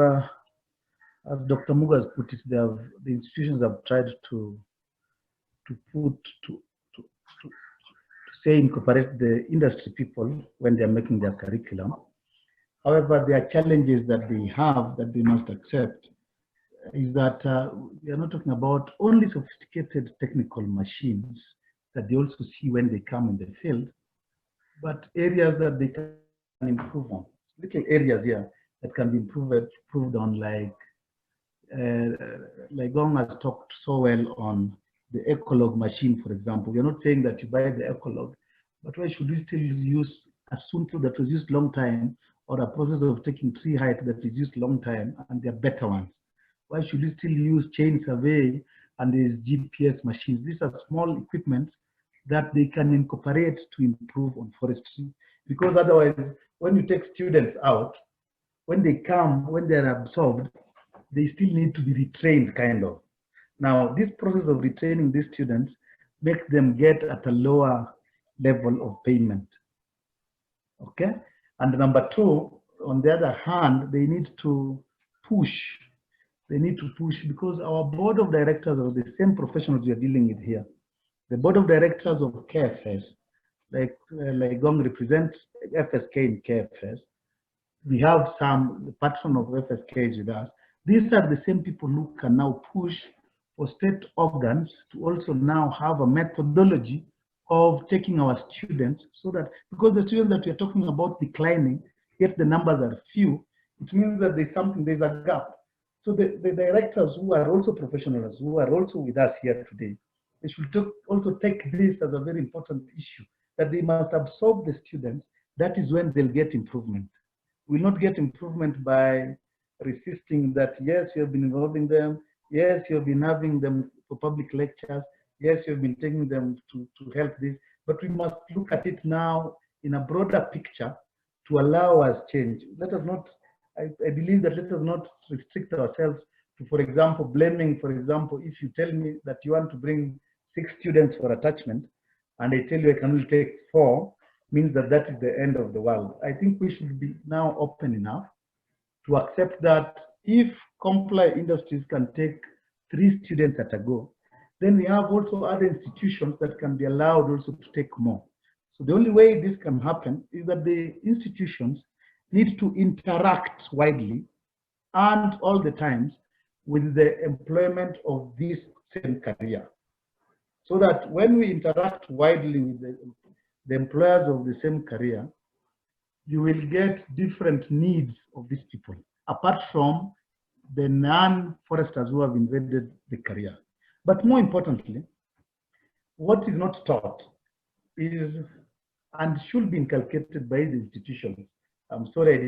as Dr. Muga has put it, the institutions have tried to say incorporate the industry people when they're making their curriculum. However, there are challenges that they have that they must accept, is that we are not talking about only sophisticated technical machines that they also see when they come in the field, but areas that they can improve on. Little areas here that can be improved on, like Gong has talked so well on the Ecolog machine, for example. We're not saying that you buy the Ecolog, but why should we still use a Sunto that was used long time, or a process of taking tree height that is used long time, and they're better ones? Why should we still use chain survey and these GPS machines? These are small equipment that they can incorporate to improve on forestry, because otherwise, when you take students out, when they come, when they're absorbed, they still need to be retrained, kind of. Now, this process of retraining these students makes them get at a lower level of payment. Okay? And number two, on the other hand, they need to push. They need to push, because our board of directors are the same professionals we are dealing with here. The board of directors of KFS, like Gong represents FSK in KFS. We have the patron of FSK with us. These are the same people who can now push for state organs to also now have a methodology of taking our students, so that, because the students that we are talking about declining, yet the numbers are few, it means that there's a gap. So the directors who are also professionals, who are also with us here today, they should also take this as a very important issue, that they must absorb the students. That is when they'll get improvement. We'll not get improvement by resisting that. Yes, you have been involving them. Yes, you have been having them for public lectures. Yes, you have been taking them to help this. But we must look at it now in a broader picture to allow us change. Let us not, I believe that let us not restrict ourselves to, for example, blaming, for example, if you tell me that you want to bring 6 students for attachment, and I tell you I can only take 4, means that that is the end of the world. I think we should be now open enough to accept that if comply industries can take 3 students at a go, then we have also other institutions that can be allowed also to take more. So the only way this can happen is that the institutions need to interact widely and all the times with the employment of this same career. So that when we interact widely with the employers of the same career, you will get different needs of these people, apart from the non-foresters who have invaded the career. But more importantly, what is not taught is, and should be inculcated by the institutions, I'm sorry I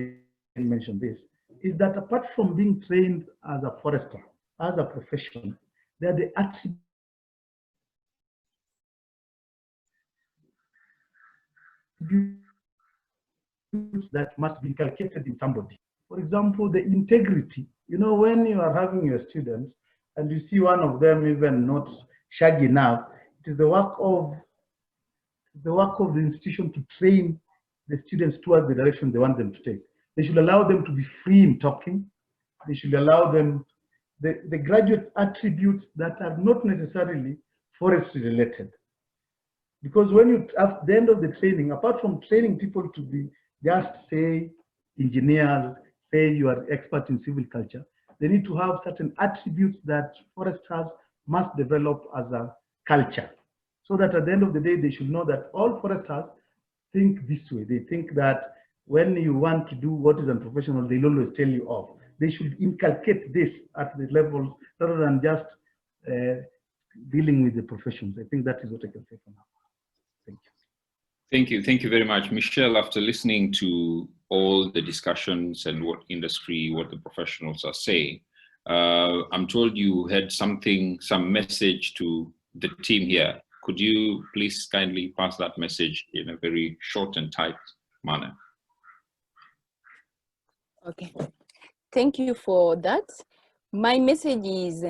didn't mention this, is that apart from being trained as a forester, as a profession, there are the attributes that must be inculcated in somebody. For example, the integrity. You know, when you are having your students and you see one of them even not shaggy enough, it is the work of the institution to train the students towards the direction they want them to take. They should allow them to be free in talking. They should allow them the graduate attributes that are not necessarily forestry related. Because when you, at the end of the training, apart from training people to be just say engineers, say you are expert in civil culture, they need to have certain attributes that foresters must develop as a culture. So that at the end of the day, they should know that all foresters think this way. They think that when you want to do what is unprofessional, they'll always tell you off. They should inculcate this at the level rather than just dealing with the professions. I think that is what I can say for now. Thank you. Thank you. Thank you very much. Michelle, after listening to all the discussions and what industry, what the professionals are saying, I'm told you had some message to the team here. Could you please kindly pass that message in a very short and tight manner? Okay. Thank you for that. My message is,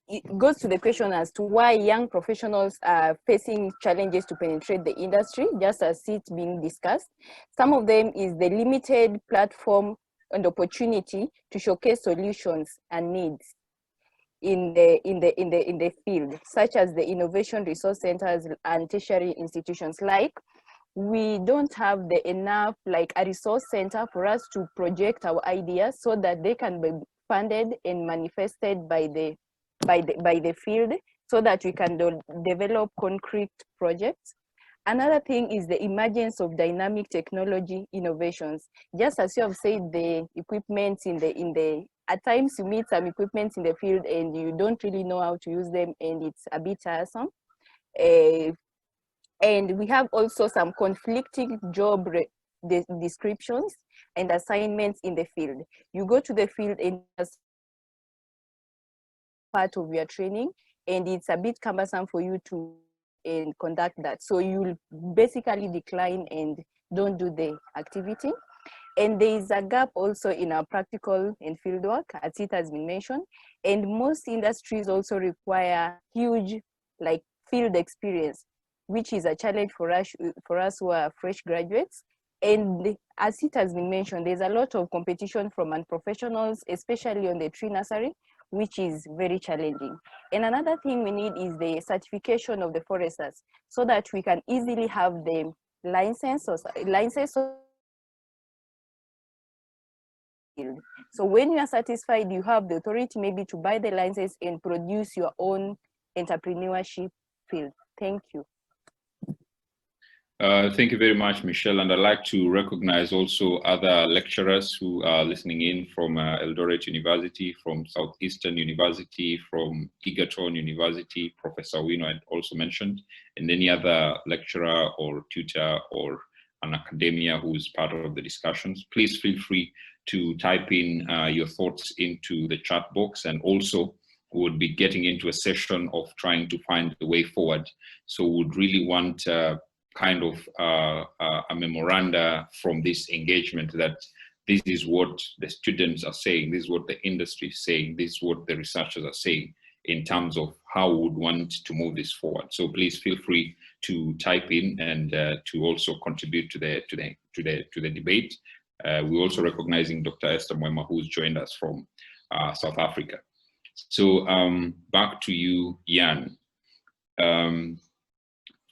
it goes to the question as to why young professionals are facing challenges to penetrate the industry, just as it's being discussed. Some of them is the limited platform and opportunity to showcase solutions and needs in the field, such as the innovation resource centers and tertiary institutions. Like, we don't have enough like a resource center for us to project our ideas so that they can be funded and manifested by the field, so that we can develop concrete projects. Another thing is the emergence of dynamic technology innovations. Just as you have said, the equipment at times you meet some equipment in the field and you don't really know how to use them, and it's a bit tiresome. And we have also some conflicting job descriptions and assignments in the field. You go to the field and as part of your training, and it's a bit cumbersome for you to conduct that. So you'll basically decline and don't do the activity. And there is a gap also in our practical and field work, as it has been mentioned. And most industries also require huge like field experience, which is a challenge for us who are fresh graduates. And as it has been mentioned, there's a lot of competition from unprofessionals, especially on the tree nursery, which is very challenging. And another thing we need is the certification of the foresters, so that we can easily have the license. So when you are satisfied, you have the authority maybe to buy the license and produce your own entrepreneurship field. Thank you. Thank you very much, Michelle. And I'd like to recognize also other lecturers who are listening in from Eldoret University, from Southeastern University, from Egerton University, Professor Wino had also mentioned, and any other lecturer or tutor or an academia who is part of the discussions. Please feel free to type in your thoughts into the chat box, and also we would be getting into a session of trying to find the way forward. So we would really want kind of a memoranda from this engagement that this is what the students are saying, this is what the industry is saying, this is what the researchers are saying in terms of how we would want to move this forward. So please feel free to type in and to also contribute to the debate. We're also recognizing Dr. Esther Mwema, who's joined us from South Africa. So back to you, Jan.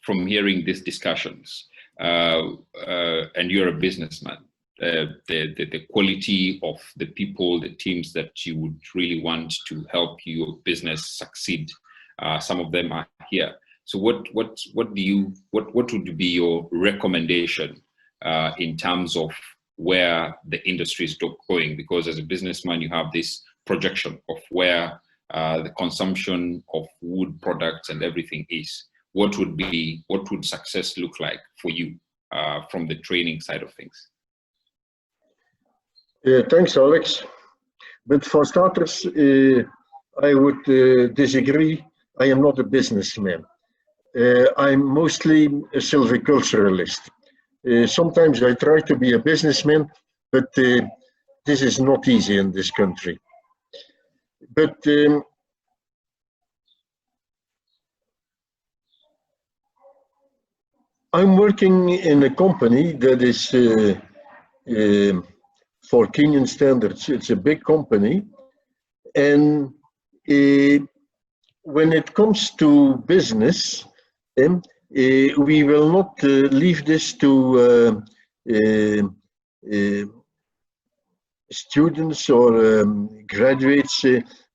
From hearing these discussions, and you're a businessman, the quality of the people, the teams that you would really want to help your business succeed, some of them are here. So what would be your recommendation in terms of where the industry is going? Because as a businessman, you have this projection of where the consumption of wood products and everything is. What would success look like for you from the training side of things? Thanks, Alex. But for starters, I would disagree. I am not a businessman. I'm mostly a silviculturalist. Sometimes I try to be a businessman, but this is not easy in this country. But I'm working in a company that is, for Kenyan standards, it's a big company. And when it comes to business, we will not leave this to students or graduates.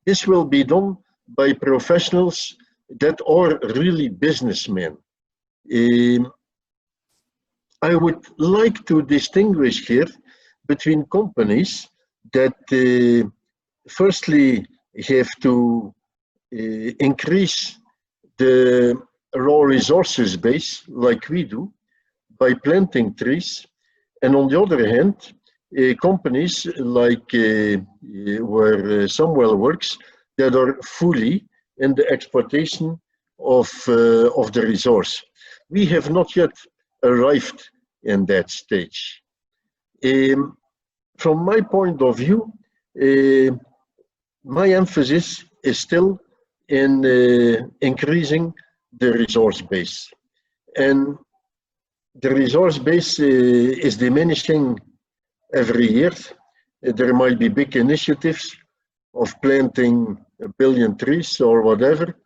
This will be done by professionals that are really businessmen. I would like to distinguish here between companies that firstly have to increase the raw resources base like we do by planting trees, and on the other hand, companies like where Samuel works that are fully in the exploitation of the resource. We have not yet arrived in that stage. From my point of view, my emphasis is still in increasing the resource base. And the resource base is diminishing every year. There might be big initiatives of planting 1 billion trees or whatever,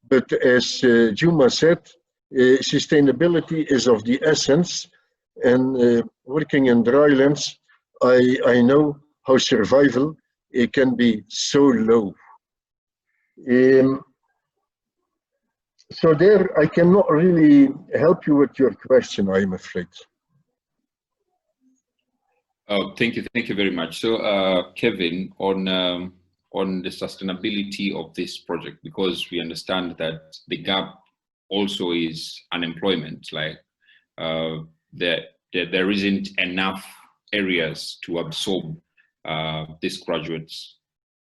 but as Juma said, sustainability is of the essence, and working in drylands, I know how survival it can be so low. So there, I cannot really help you with your question, I'm afraid. Oh, thank you very much. So, Kevin, on the sustainability of this project, because we understand that the gap also is unemployment. Like there isn't enough areas to absorb these graduates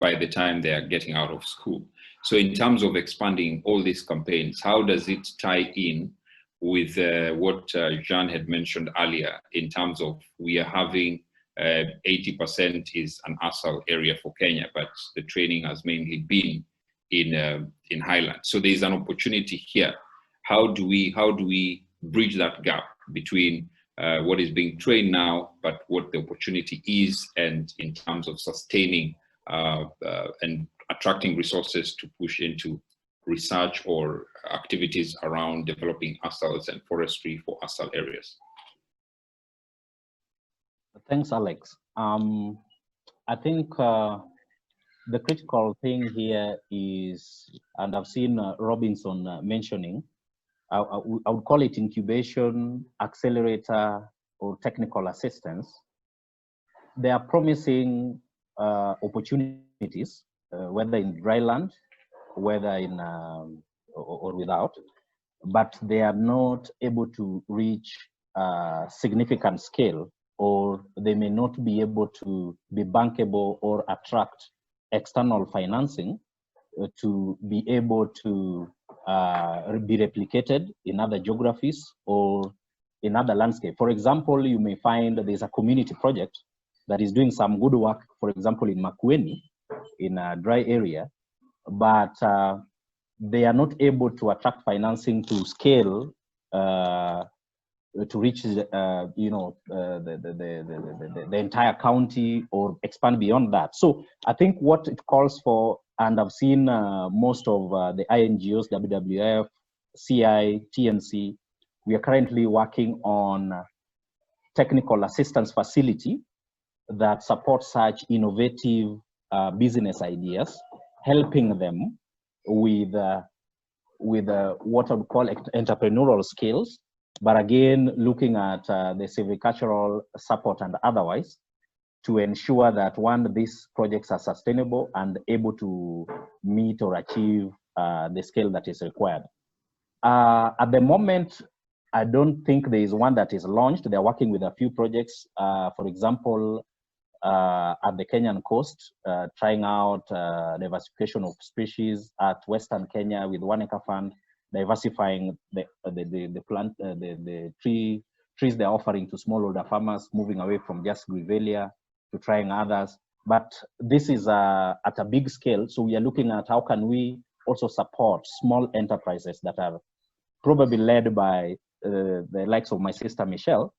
by the time they are getting out of school. So in terms of expanding all these campaigns, how does it tie in with what Jean had mentioned earlier in terms of we are having 80% is an ASAL area for Kenya, but the training has mainly been in Highlands. So there's an opportunity here. How do we bridge that gap between what is being trained now, but what the opportunity is, and in terms of sustaining and attracting resources to push into research or activities around developing ASALs and forestry for ASAL areas? Thanks, Alex. I think the critical thing here is, and I've seen Robinson mentioning, I would call it incubation, accelerator, or technical assistance. They are promising opportunities, whether in dryland, whether in or without, but they are not able to reach significant scale, or they may not be able to be bankable or attract external financing to be able to be replicated in other geographies or in other landscape. For example, you may find there's a community project that is doing some good work, for example, in Makueni, in a dry area, but they are not able to attract financing to scale to reach the entire county or expand beyond that. So I think what it calls for, and I've seen most of the INGOs, WWF, CI, TNC, we are currently working on technical assistance facility that supports such innovative business ideas, helping them with what I would call entrepreneurial skills, but again, looking at the silvicultural support and otherwise to ensure that, one, these projects are sustainable and able to meet or achieve the scale that is required. At the moment, I don't think there is one that is launched. They're working with a few projects, for example, at the Kenyan coast, trying out diversification of species at Western Kenya with 1 Acre Fund, diversifying the trees they're offering to smallholder farmers, moving away from just Grevillea to trying others. But this is at a big scale, so we are looking at how can we also support small enterprises that are probably led by the likes of my sister Michelle,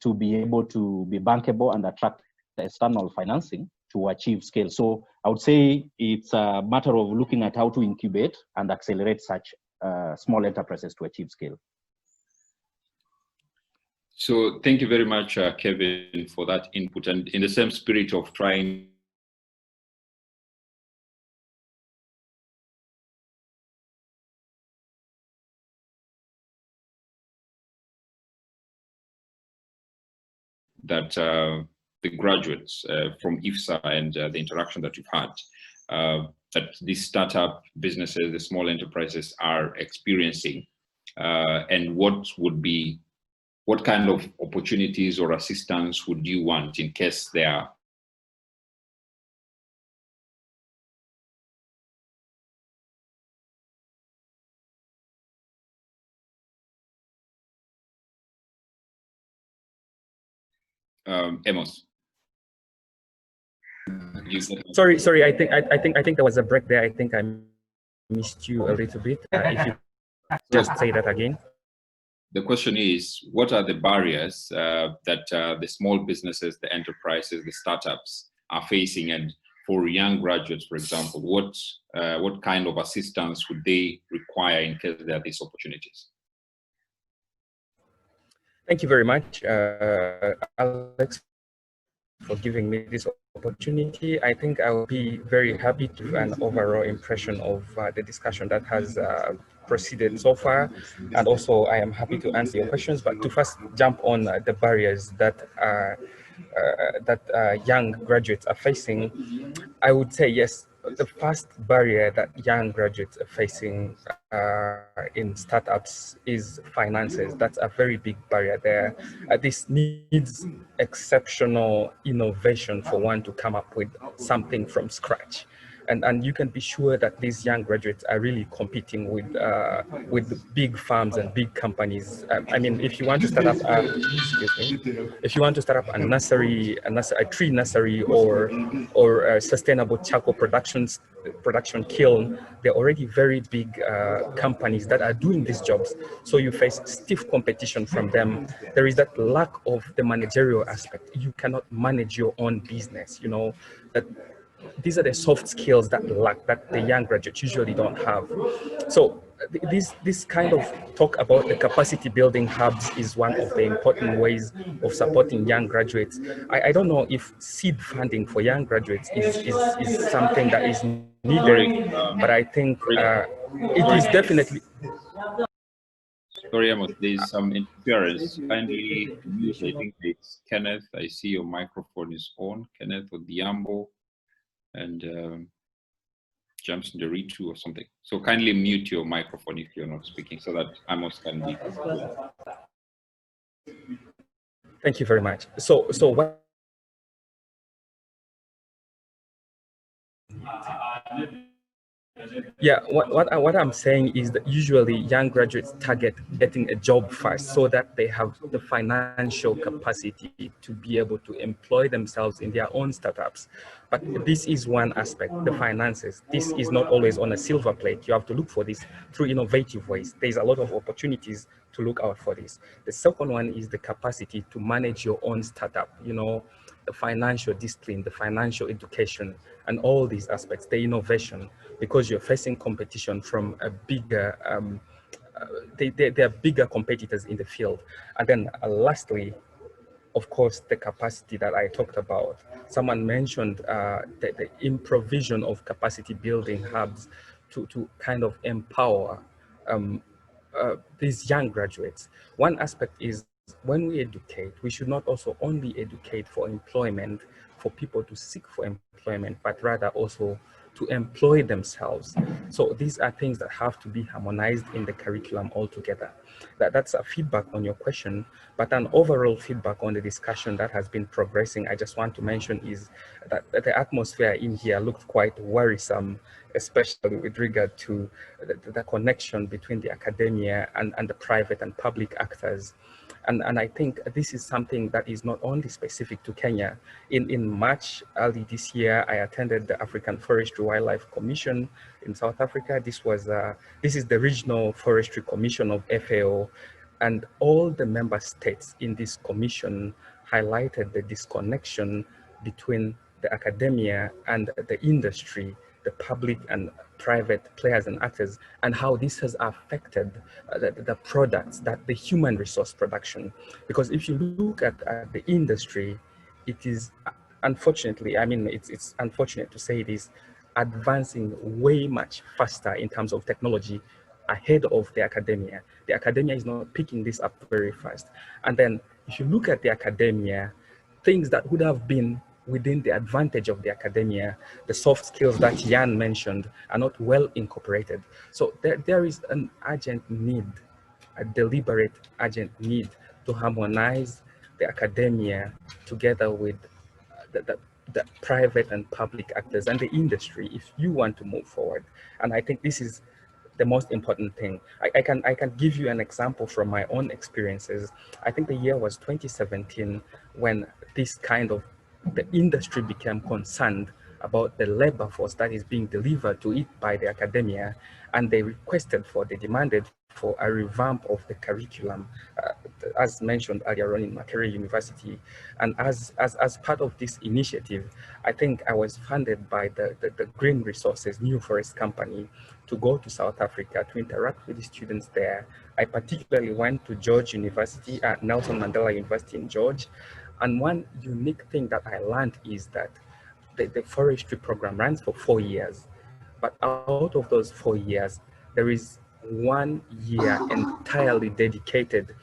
to be able to be bankable and attract external financing to achieve scale. So I would say it's a matter of looking at how to incubate and accelerate such small enterprises to achieve scale. So thank you very much, Kevin, for that input. And in the same spirit of trying that the graduates from IFSA and the interaction that you've had, that these startup businesses, the small enterprises are experiencing, and what kind of opportunities or assistance would you want in case they are Amos? Sorry. I think there was a break there. I think I missed you a little bit. If you just say that again. The question is, what are the barriers that the small businesses, the enterprises, the startups are facing? And for young graduates, for example, what kind of assistance would they require in case there are these opportunities? Thank you very much, Alex, for giving me this opportunity. I think I will be very happy to give an overall impression of the discussion that has proceeded so far, and also I am happy to answer your questions. But to first jump on the barriers that young graduates are facing, I would say yes. The first barrier that young graduates are facing in startups is finances. That's a very big barrier there. This needs exceptional innovation for one to come up with something from scratch. And you can be sure that these young graduates are really competing with big firms and big companies. I mean, if you want to start up if you want to start up a tree nursery or a sustainable charcoal production kiln, they're already very big companies that are doing these jobs. So you face stiff competition from them. There is that lack of the managerial aspect. You cannot manage your own business, you know, that these are the soft skills that the young graduates usually don't have. So this kind of talk about the capacity building hubs is one of the important ways of supporting young graduates. I don't know if seed funding for young graduates is something that is needed, but I think it is definitely. Sorry, Amos, there's some interference. Kindly mute. I think it's Kenneth. I see your microphone is on, Kenneth or Diambo, and Jumps Nderitu or something. So kindly mute your microphone if you're not speaking, so that Amos can be. Thank you very much. So what? Yeah, what I'm saying is that usually young graduates target getting a job first so that they have the financial capacity to be able to employ themselves in their own startups. But this is one aspect, the finances. This is not always on a silver plate. You have to look for this through innovative ways. There's a lot of opportunities to look out for this. The second one is the capacity to manage your own startup, you know, the financial discipline, the financial education, and all these aspects, the innovation, because you're facing competition from a bigger, they are bigger competitors in the field. And then lastly, of course, the capacity that I talked about. Someone mentioned the improvision of capacity building hubs to kind of empower these young graduates. One aspect is when we educate, we should not also only educate for employment, for people to seek for employment, but rather also to employ themselves. So these are things that have to be harmonized in the curriculum altogether. That's a feedback on your question, but an overall feedback on the discussion that has been progressing, I just want to mention is that the atmosphere in here looked quite worrisome, especially with regard to the connection between the academia and the private and public actors. And I think this is something that is not only specific to Kenya. In March early this year, I attended the African Forestry Wildlife Commission in South Africa. This is the Regional Forestry Commission of FAO, and all the member states in this commission highlighted the disconnection between the academia and the industry, the public and private players and actors, and how this has affected the products, that the human resource production. Because if you look at the industry, it is unfortunately, I mean, it's unfortunate to say this, advancing way much faster in terms of technology ahead of the academia. The academia is not picking this up very fast. And then if you look at the academia, things that would have been within the advantage of the academia, the soft skills that Jan mentioned are not well incorporated. So there is an urgent need, a deliberate urgent need to harmonize the academia together with the private and public actors and the industry if you want to move forward. And I think this is the most important thing. I can give you an example from my own experiences. I think the year was 2017 when this kind of the industry became concerned about the labor force that is being delivered to it by the academia, and they demanded for a revamp of the curriculum, as mentioned earlier on in Makerere University. And as part of this initiative, I think I was funded by the Green Resources New Forest Company to go to South Africa to interact with the students there. I particularly went to George University, at Nelson Mandela University in George. And one unique thing that I learned is that the forestry program runs for 4 years. But out of those 4 years, there is 1 year entirely dedicated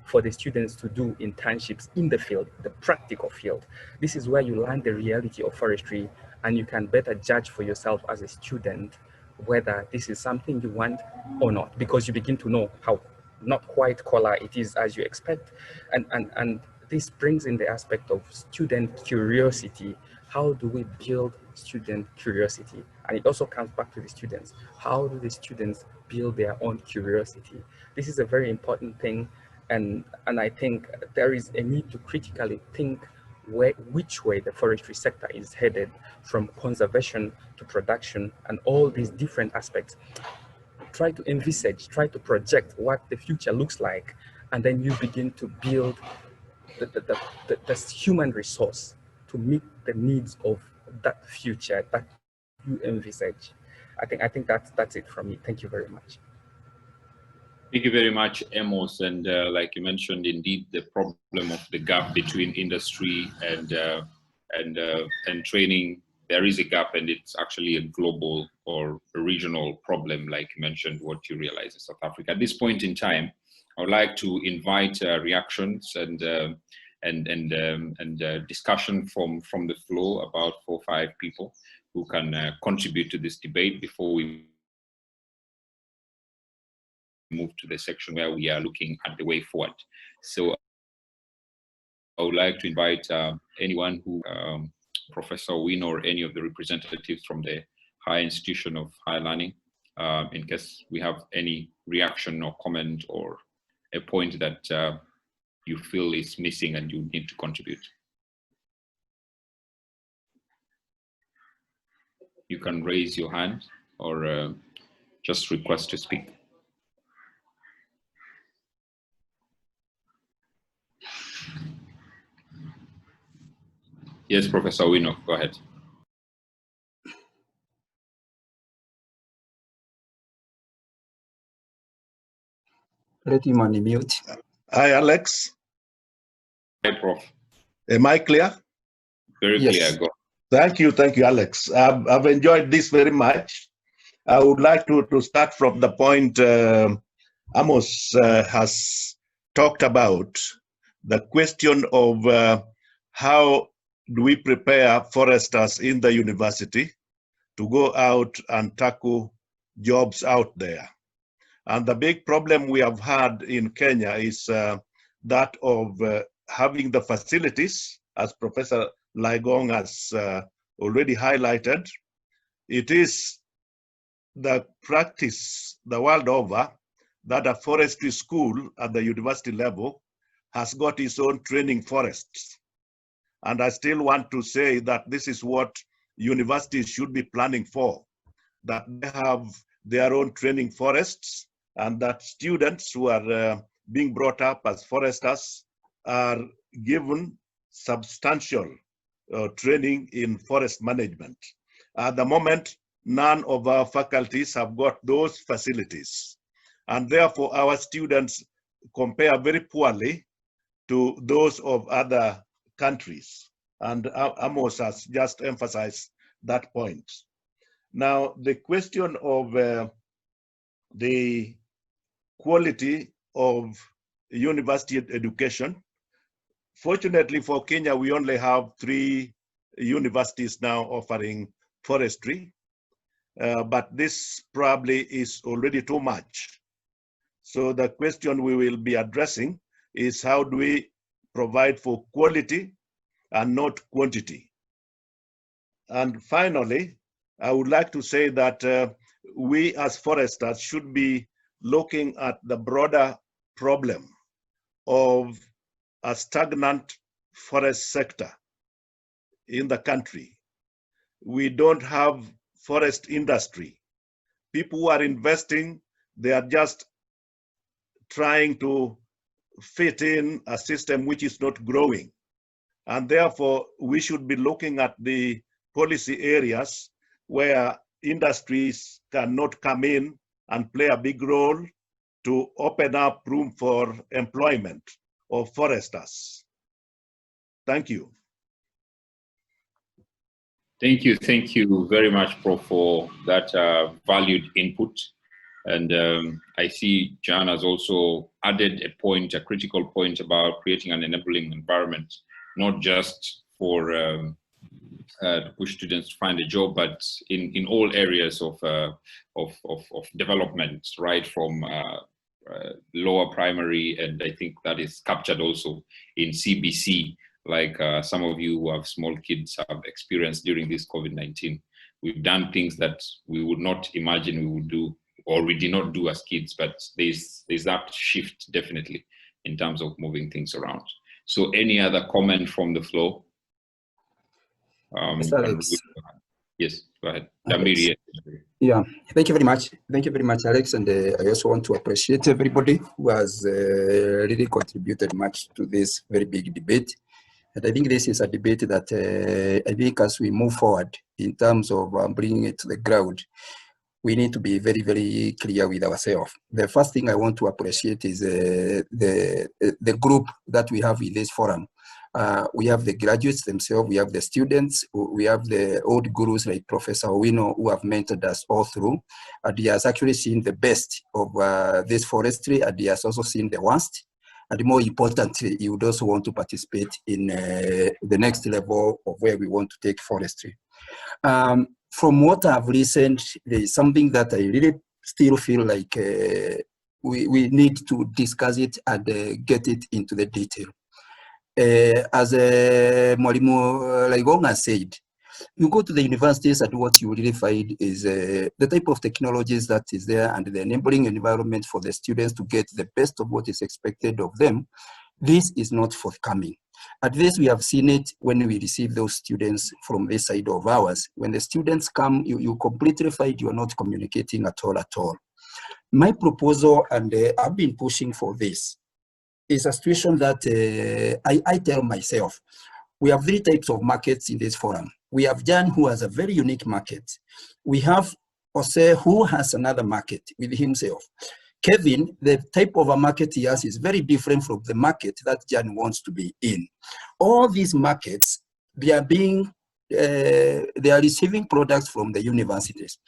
for the students to do internships in the field, the practical field. This is where you learn the reality of forestry, and you can better judge for yourself as a student whether this is something you want or not, because you begin to know how not quite color it is as you expect. And this brings in the aspect of student curiosity. How do we build student curiosity? And it also comes back to the students. How do the students build their own curiosity? This is a very important thing. And I think there is a need to critically think which way the forestry sector is headed, from conservation to production and all these different aspects. Try to envisage, try to project what the future looks like, and then you begin to build the human resource to meet the needs of that future that you envisage. I think that's it from me. Thank you very much. Thank you very much, Amos. And like you mentioned, indeed, the problem of the gap between industry and training, there is a gap, and it's actually a global or a regional problem, like you mentioned, what you realize in South Africa. At this point in time, I would like to invite reactions and discussion from the floor, about 4 or 5 people who can contribute to this debate before we move to the section where we are looking at the way forward. So I would like to invite anyone who, Professor Win or any of the representatives from the higher institution of higher learning, in case we have any reaction or comment or a point that you feel is missing and you need to contribute. You can raise your hand or just request to speak. Yes, Professor Wino, go ahead. Let him unmute. Hi, Alex. Hi, Prof. Am I clear? Very Yes. clear, go. Thank you, Alex. I've enjoyed this very much. I would like to start from the point Amos has talked about, the question of how do we prepare foresters in the university to go out and tackle jobs out there. And the big problem we have had in Kenya is that of having the facilities, as Professor Laigong has already highlighted. It is the practice the world over that a forestry school at the university level has got its own training forests. And I still want to say that this is what universities should be planning for, that they have their own training forests, and that students who are being brought up as foresters are given substantial training in forest management. At the moment, none of our faculties have got those facilities. And therefore, our students compare very poorly to those of other countries. And Amos has just emphasized that point. Now, the question of the quality of university education. Fortunately for Kenya, we only have 3 universities now offering forestry, but this probably is already too much. So the question we will be addressing is how do we provide for quality and not quantity? And finally, I would like to say that we as foresters should be looking at the broader problem of a stagnant forest sector in the country. We don't have forest industry. People who are investing, they are just trying to fit in a system which is not growing. And therefore, we should be looking at the policy areas where industries cannot come in and play a big role to open up room for employment of foresters. Thank you. Thank you very much, Prof, for that valued input. And I see Jan has also added a point, a critical point about creating an enabling environment, not just for to push students to find a job, but in all areas of development, right from lower primary, and I think that is captured also in CBC, like some of you who have small kids have experienced during this COVID-19. We've done things that we would not imagine we would do, or we did not do as kids, but there's that shift definitely in terms of moving things around. So any other comment from the floor? Yes, Alex. Yes, go ahead. Alex. Yeah, thank you very much. Thank you very much, Alex. And I also want to appreciate everybody who has really contributed much to this very big debate. And I think this is a debate that I think as we move forward in terms of bringing it to the ground, we need to be very, very clear with ourselves. The first thing I want to appreciate is the group that we have in this forum. We have the graduates themselves, we have the students, we have the old gurus like Professor Wino who have mentored us all through. And he has actually seen the best of this forestry, and he has also seen the worst. And more importantly, he would also want to participate in the next level of where we want to take forestry. From what I've listened, there is something that I really still feel like we need to discuss it and get it into the detail. As Mwalimu Laigong has said, You go to the universities and what you really find is the type of technologies that is there and the enabling environment for the students to get the best of what is expected of them. This is not forthcoming. At least we have seen it when we receive those students from this side of ours. When the students come, you completely find you are not communicating at all. My proposal, and I've been pushing for this, is a situation that I tell myself, we have 3 types of markets in this forum. We have Jan, who has a very unique market. We have Jose, who has another market with himself. Kevin, the type of a market he has is very different from the market that Jan wants to be in. All these markets, they are receiving products from the universities.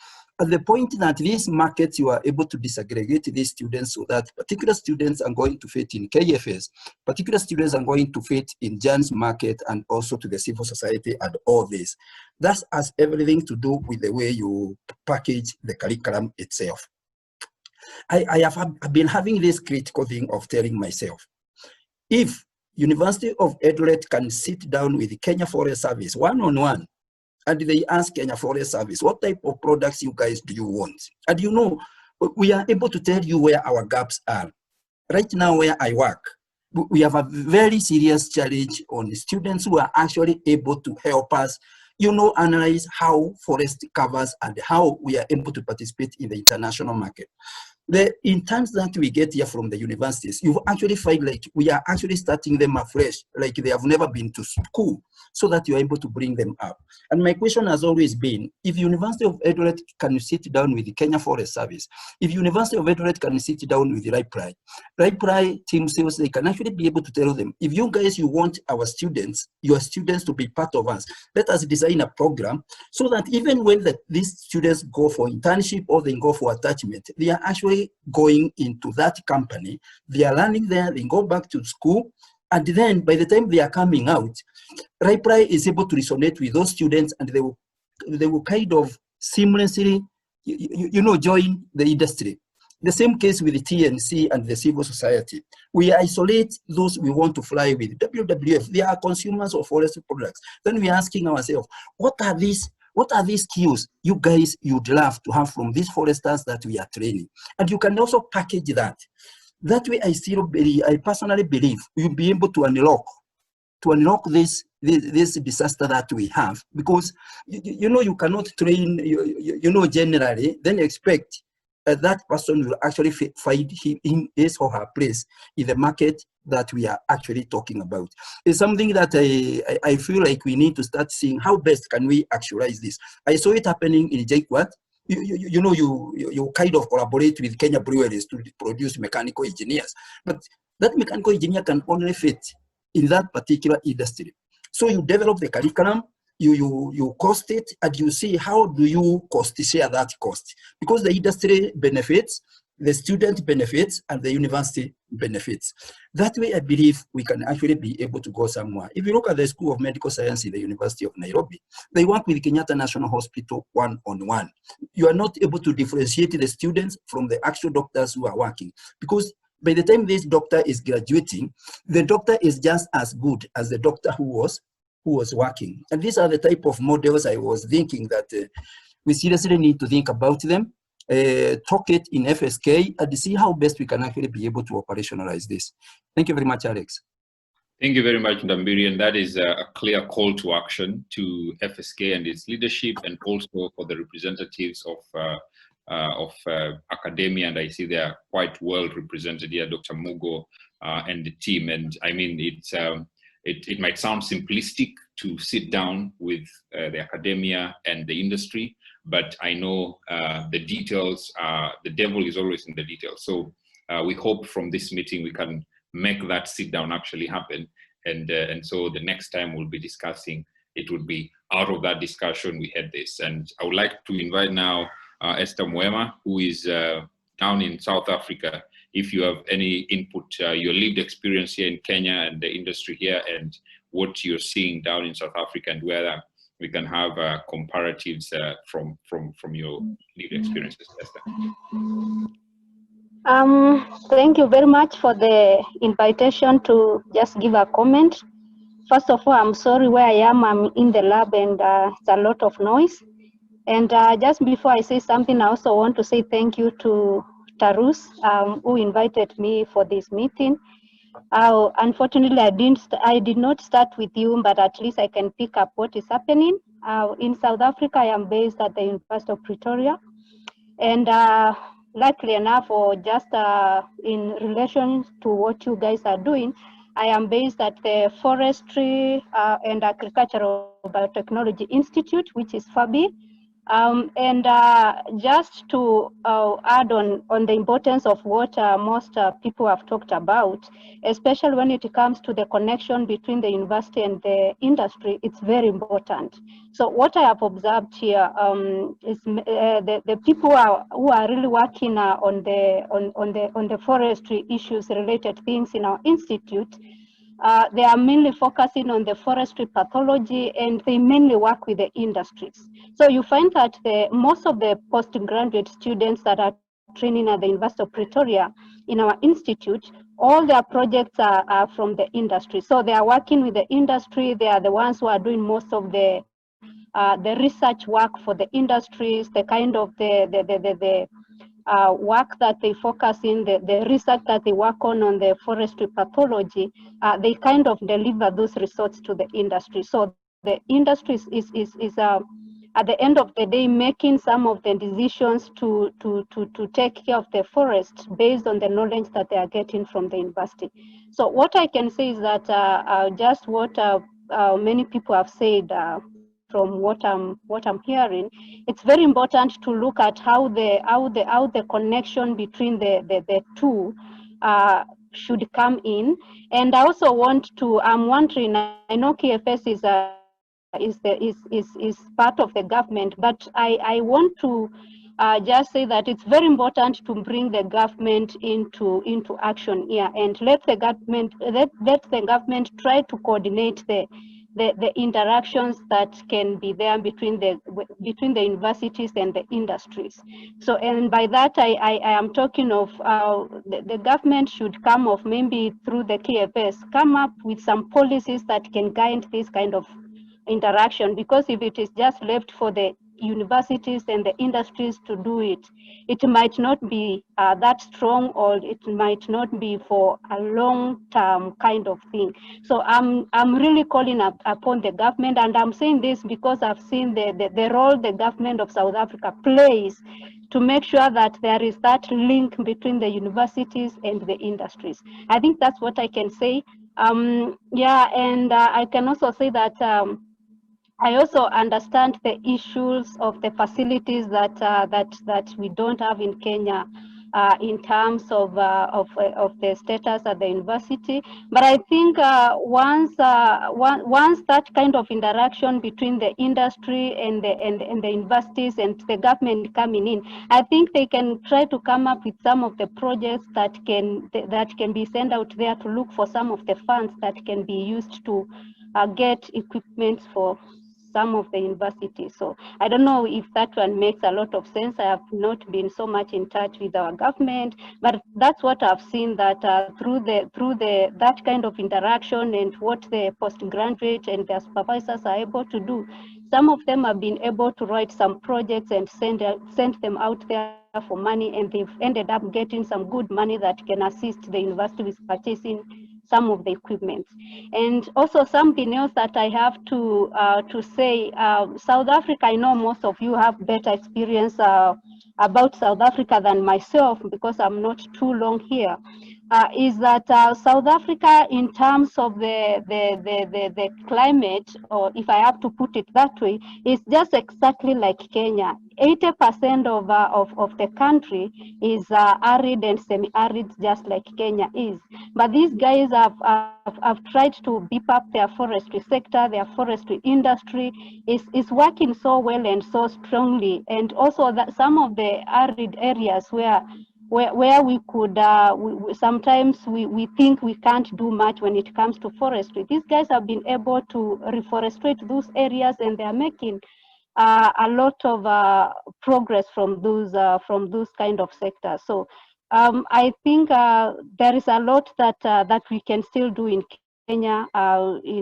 At the point that these markets, you are able to disaggregate these students so that particular students are going to fit in KFS, particular students are going to fit in Jan's market and also to the civil society and all this. That has everything to do with the way you package the curriculum itself. I've been having this critical thing of telling myself, if University of Eldoret can sit down with the Kenya Forest Service one-on-one, and they ask Kenya Forest Service, what type of products you guys do you want? And you know, we are able to tell you where our gaps are. Right now where I work, we have a very serious challenge on students who are actually able to help us, you know, analyze how forest covers and how we are able to participate in the international market. The interns that we get here from the universities, you actually find like we are actually starting them afresh, like they have never been to school, so that you're able to bring them up. And my question has always been, if University of Eldoret can sit down with the Kenya Forest Service, if University of Eldoret can sit down with the RIPRI team sales, they can actually be able to tell them, if you guys, you want our students, your students to be part of us, let us design a program so that even when these students go for internship or they go for attachment, they are actually going into that company, they are learning there, they go back to school, and then by the time they are coming out, RIPRI is able to resonate with those students and they will kind of seamlessly, you know, join the industry. The same case with the TNC and the civil society. We isolate those we want to fly with. WWF, they are consumers of forestry products. Then we are asking ourselves, what are these skills you guys you'd love to have from these foresters that we are training? And you can also package that. That way, I personally believe you'll be able to unlock this disaster that we have, because you know, you cannot train you know generally then expect that person will actually find him his or her place in the market that we are actually talking about. It's something that I feel like we need to start seeing how best can we actualize this. I saw it happening in JKUAT. You know, you kind of collaborate with Kenya breweries to produce mechanical engineers, but that mechanical engineer can only fit in that particular industry. So you develop the curriculum, you cost it, and you see how do you cost share that cost, because the industry benefits, the student benefits, and the university benefits. That way, I believe we can actually be able to go somewhere. If you look at the School of Medical Science in the University of Nairobi, they work with Kenyatta National Hospital one-on-one. You are not able to differentiate the students from the actual doctors who are working, because by the time this doctor is graduating, the doctor is just as good as the doctor who was working. And these are the type of models I was thinking that we seriously need to think about them, talk it in FSK, and see how best we can actually be able to operationalize this. Thank you very much, Alex. Thank you very much, Ndambiri, and that is a clear call to action to FSK and its leadership, and also for the representatives of academia, and I see they are quite well represented here, Dr. Mugo and the team. And I mean, it might sound simplistic to sit down with the academia and the industry, but I know the details, the devil is always in the details. So we hope from this meeting we can make that sit down actually happen. And so the next time we'll be discussing, it would be out of that discussion we had this. And I would like to invite now Esther Mwema, who is down in South Africa. If you have any input, your lived experience here in Kenya and the industry here, and what you're seeing down in South Africa, and whether we can have comparatives from your lived experiences, Esther. Thank you very much for the invitation to just give a comment. First of all, I'm sorry where I am. I'm in the lab and it's a lot of noise. And just before I say something, I also want to say thank you to Tarus, who invited me for this meeting. Unfortunately, I did not start with you, but at least I can pick up what is happening. In South Africa, I am based at the University of Pretoria. And luckily enough, or just in relation to what you guys are doing, I am based at the Forestry and Agricultural Biotechnology Institute, which is FABI. And just to add on the importance of what most people have talked about, especially when it comes to the connection between the university and the industry, it's very important. So what I have observed here is the people who are really working on the forestry issues related things in our institute. They are mainly focusing on the forestry pathology, and they mainly work with the industries. So you find that most of the postgraduate students that are training at the University of Pretoria in our institute, all their projects are from the industry. So they are working with the industry. They are the ones who are doing most of the research work for the industries, the kind of the work that they focus in, the research that they work on the forestry pathology, they kind of deliver those results to the industry. So the industry is at the end of the day making some of the decisions to take care of the forest based on the knowledge that they are getting from the university. So what I can say is that just what many people have said from what I'm hearing, it's very important to look at how the connection between the two should come in. And I also I'm wondering, I know KFS is part of the government, but I want to just say that it's very important to bring the government into action here, and let the government try to coordinate the interactions that can be there between the universities and the industries. So, and by that I am talking of the government should come off, maybe through the KFS, come up with some policies that can guide this kind of interaction, because if it is just left for the universities and the industries to do it, it might not be that strong, or it might not be for a long-term kind of thing. So I'm really calling upon the government, and I'm saying this because I've seen the role the government of South Africa plays to make sure that there is that link between the universities and the industries. I think that's what I can say. Yeah, and I can also say that I also understand the issues of the facilities that we don't have in Kenya in terms of the status at the university. But I think once that kind of interaction between the industry and the universities and the government coming in, I think they can try to come up with some of the projects that can be sent out there to look for some of the funds that can be used to get equipment for some of the universities. So I don't know if that one makes a lot of sense. I have not been so much in touch with our government, but that's what I've seen, that through that kind of interaction and what the postgraduate and their supervisors are able to do, some of them have been able to write some projects and send them out there for money, and they've ended up getting some good money that can assist the university with purchasing some of the equipment. And also something else that I have to say, South Africa, I know most of you have better experience about South Africa than myself, because I'm not too long here, is that South Africa, in terms of the climate, or if I have to put it that way, is just exactly like Kenya. 80% of the country is arid and semi-arid, just like Kenya is. But these guys have tried to beef up their forestry sector. Their forestry industry is working so well and so strongly. And also that some of the arid areas where we could, sometimes we think we can't do much when it comes to forestry. These guys have been able to reforestate those areas, and they are making a lot of progress from those kind of sectors. So I think there is a lot that we can still do in Kenya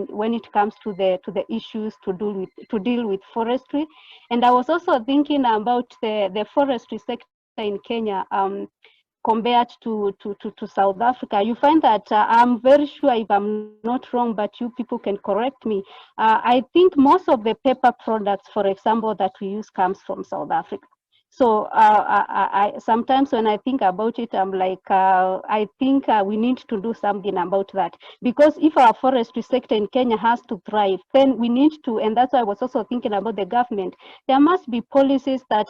when it comes to the issues to deal with forestry. And I was also thinking about the forestry sector in Kenya compared to South Africa. You find that I'm very sure, if I'm not wrong, but you people can correct me. I think most of the paper products, for example, that we use comes from South Africa. So I sometimes when I think about it, I'm like, I think we need to do something about that. Because if our forestry sector in Kenya has to thrive, then we need to, and that's why I was also thinking about the government, there must be policies that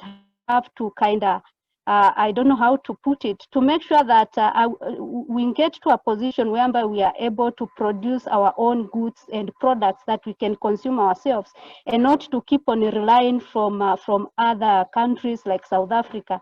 have to kind of, I don't know how to put it, to make sure that we get to a position whereby we are able to produce our own goods and products that we can consume ourselves, and not to keep on relying from other countries like South Africa.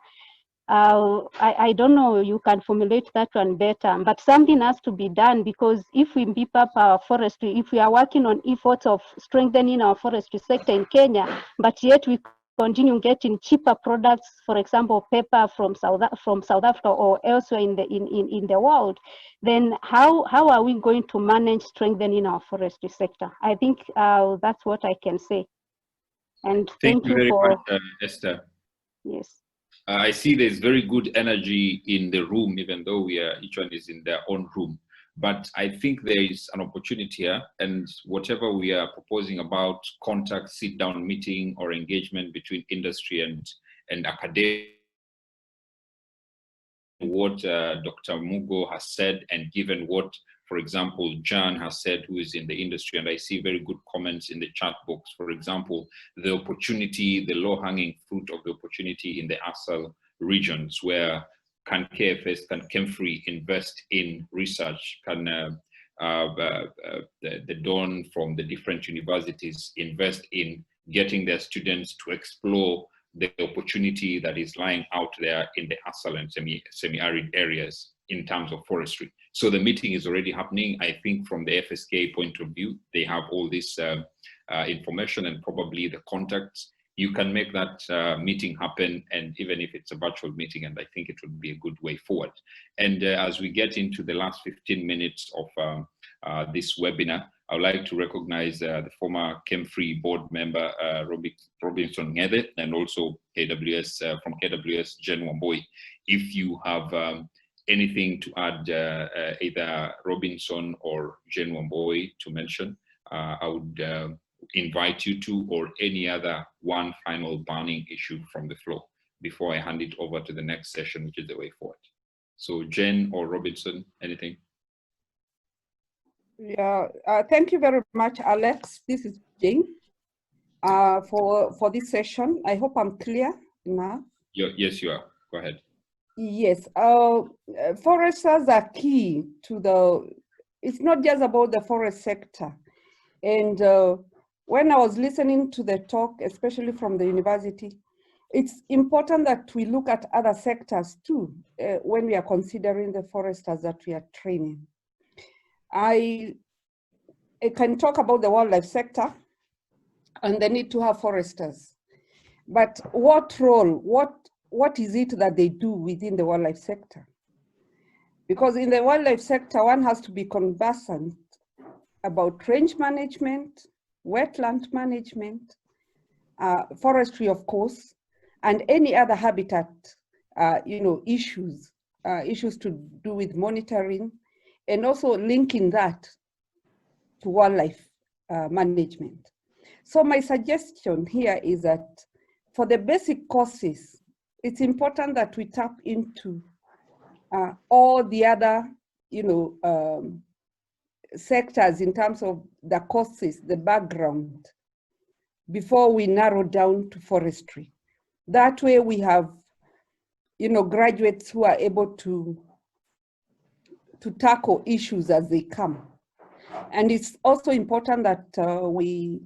I don't know, you can formulate that one better, but something has to be done, because if we beef up our forestry, if we are working on efforts of strengthening our forestry sector in Kenya, but yet we continue getting cheaper products, for example, paper from South Africa or elsewhere in the world, then how are we going to manage strengthening our forestry sector? I think that's what I can say. And thank you very for much, Esther. Yes. I see there's very good energy in the room, even though each one is in their own room. But I think there is an opportunity here, and whatever we are proposing about contact, sit-down meeting or engagement between industry and academia, what Dr. Mugo has said, and given what, for example, Jan has said, who is in the industry, and I see very good comments in the chat box. For example, the opportunity, the low-hanging fruit of the opportunity in the ASAL regions, where can KFS, can Kemfree invest in research, can the Dawn from the different universities invest in getting their students to explore the opportunity that is lying out there in the ASAL and semi-arid areas in terms of forestry. So the meeting is already happening. I think from the FSK point of view, they have all this information and probably the contacts. You can make that meeting happen, and even if it's a virtual meeting, and I think it would be a good way forward. And as we get into the last 15 minutes of this webinar, I would like to recognize the former Kemfree board member, Robinson Ngede, and also KWS, from KWS, Jen Wamboi. If you have anything to add, either Robinson or Jen Wamboi to mention, I would invite you to, or any other one final burning issue from the floor before I hand it over to the next session, which is the way forward. So Jen or Robinson, anything? Yeah, thank you very much, Alex. This is Jane for this session. I hope I'm clear now. Yes, you are. Go ahead. Yes, foresters are key to it's not just about the forest sector. And when I was listening to the talk, especially from the university, it's important that we look at other sectors too, when we are considering the foresters that we are training. I can talk about the wildlife sector and the need to have foresters. But what role, what is it that they do within the wildlife sector? Because in the wildlife sector, one has to be conversant about range management, wetland management, forestry, of course, and any other habitat, issues to do with monitoring, and also linking that to wildlife management. So my suggestion here is that for the basic courses, it's important that we tap into all the other, sectors in terms of the courses, the background, before we narrow down to forestry. That way we have, graduates who are able to tackle issues as they come. And it's also important that we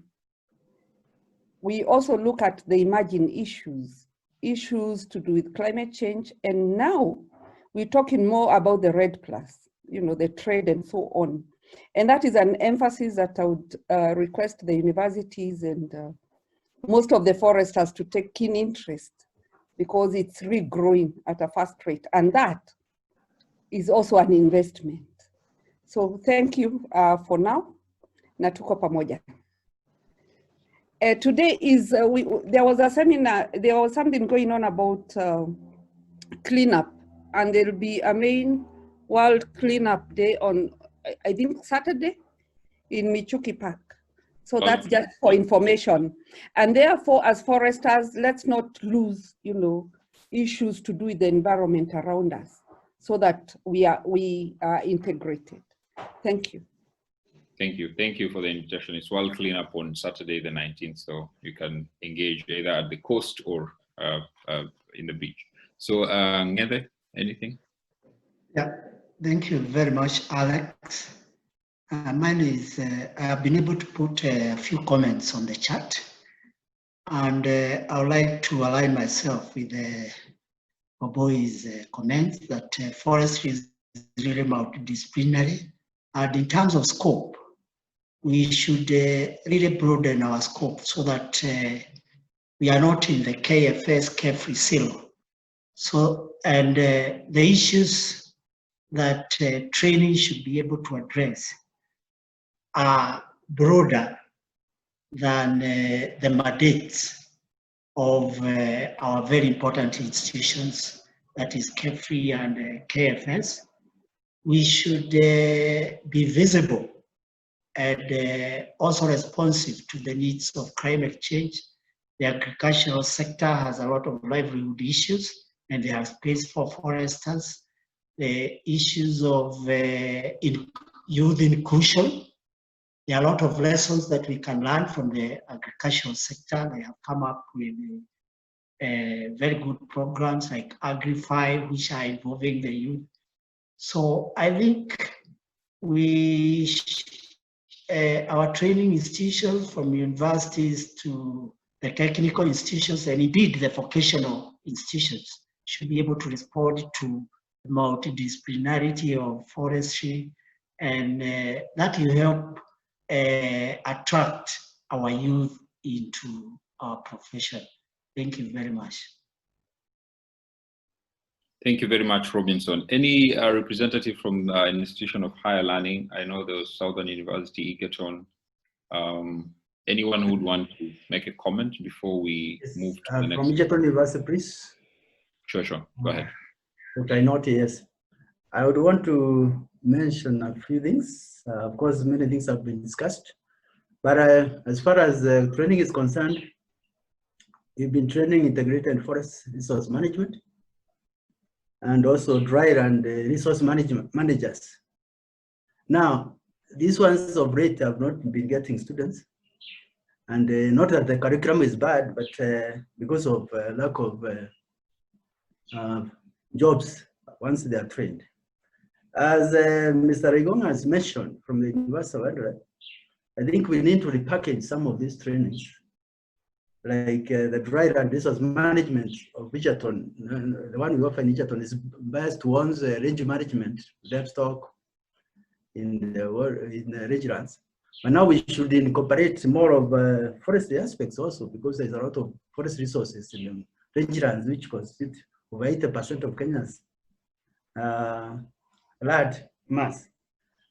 also look at the emerging issues to do with climate change. And now we're talking more about the REDD+, the trade and so on. And that is an emphasis that I would request the universities and most of the foresters to take keen interest, because it's really growing at a fast rate. And that is also an investment. So thank you for now. Na tuko pamoja. Today is, there was a seminar, there was something going on about cleanup, and there will be a main World Cleanup Day on, I think, Saturday in Michuki Park. So that's just for information. And therefore, as foresters, let's not lose, issues to do with the environment around us, so that we are integrated. Thank you. Thank you. Thank you for the invitation. It's World Cleanup on Saturday the 19th, so you can engage either at the coast or in the beach. So, Ngede, anything? Yeah, thank you very much, Alex. Mine is, I have been able to put a few comments on the chat, and I would like to align myself with Oboi's comments that forestry is really multidisciplinary, and in terms of scope, we should really broaden our scope so that we are not in the KFS, KFRI seal. So, and the issues that training should be able to address are broader than the mandates of our very important institutions, that is KFRI and KFS. We should be visible and also responsive to the needs of climate change. The agricultural sector has a lot of livelihood issues, and they have space for foresters. The issues of youth inclusion, there are a lot of lessons that we can learn from the agricultural sector. They have come up with very good programs like Agri-5, which are involving the youth. So I think our training institutions, from universities to the technical institutions, and indeed the vocational institutions, should be able to respond to the multidisciplinarity of forestry, and that will help attract our youth into our profession. Thank you very much. Thank you very much, Robinson. Any representative from an institution of higher learning? I know there was Southern University, Egerton. Anyone who would want to make a comment before we move to the next? From Egerton University, please. Sure. Go ahead. What I noticed, yes. I would want to mention a few things. Of course, many things have been discussed. But as far as training is concerned, we've been training integrated forest resource management, and also dry and resource management managers. Now, these ones of late have not been getting students, and not that the curriculum is bad, but because of lack of jobs once they are trained. As Mr. Rigonga has mentioned from the University of Adelaide, I think we need to repackage some of these trainings, like the dry and resource management of Egerton. The one we offer in Egerton is based towards range management, livestock in the rangelands. But now we should incorporate more of forestry aspects also, because there's a lot of forest resources in the rangelands, which constitute over 80% of Kenya's land mass.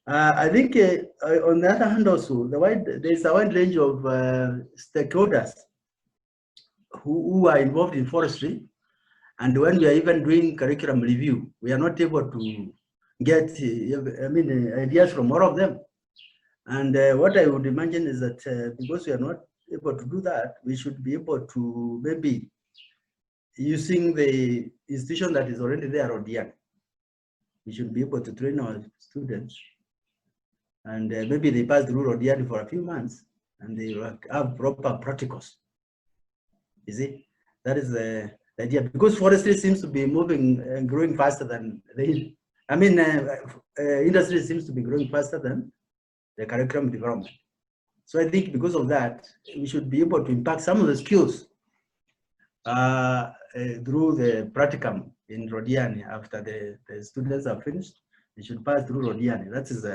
I think on the other hand also, there's a wide range of stakeholders who are involved in forestry, and when we are even doing curriculum review, we are not able to get ideas from all of them. And what I would imagine is that because we are not able to do that, we should be able to maybe using the institution that is already there, Rodian. We should be able to train our students, and maybe they pass through Rodian for a few months, and they will have proper practicals. You see, that is the idea, because forestry seems to be moving and growing faster than industry seems to be growing faster than the curriculum development. So I think because of that, we should be able to impact some of the skills through the practicum in Rodiani. After the students are finished, they should pass through Rodiani. That is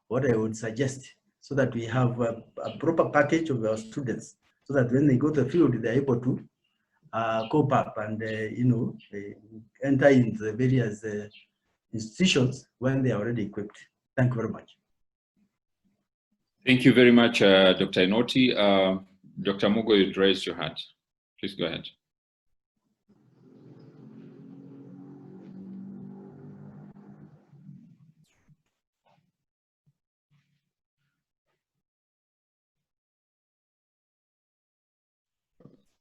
what I would suggest, so that we have a proper package of our students, so that when they go to the field, they're able to cope up and enter into the various institutions when they are already equipped. Thank you very much. Thank you very much, Dr. Inoti. Dr. Mugo, you raised your hand. Please go ahead.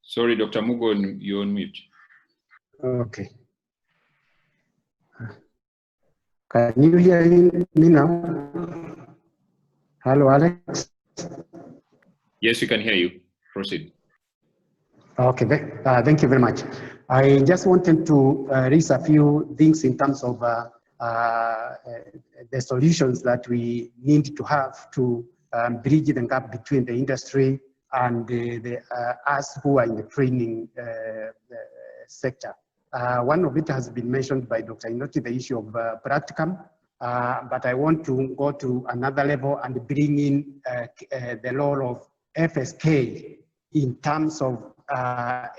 Sorry, Dr. Mugo, you're on mute. Okay. Can you hear me now? Hello, Alex. Yes, we can hear you. Proceed. Okay, thank you very much. I just wanted to raise a few things in terms of the solutions that we need to have to bridge the gap between the industry and us who are in the training sector. One of it has been mentioned by Dr. Inoti, the issue of practicum, but I want to go to another level and bring in the role of FSK in terms of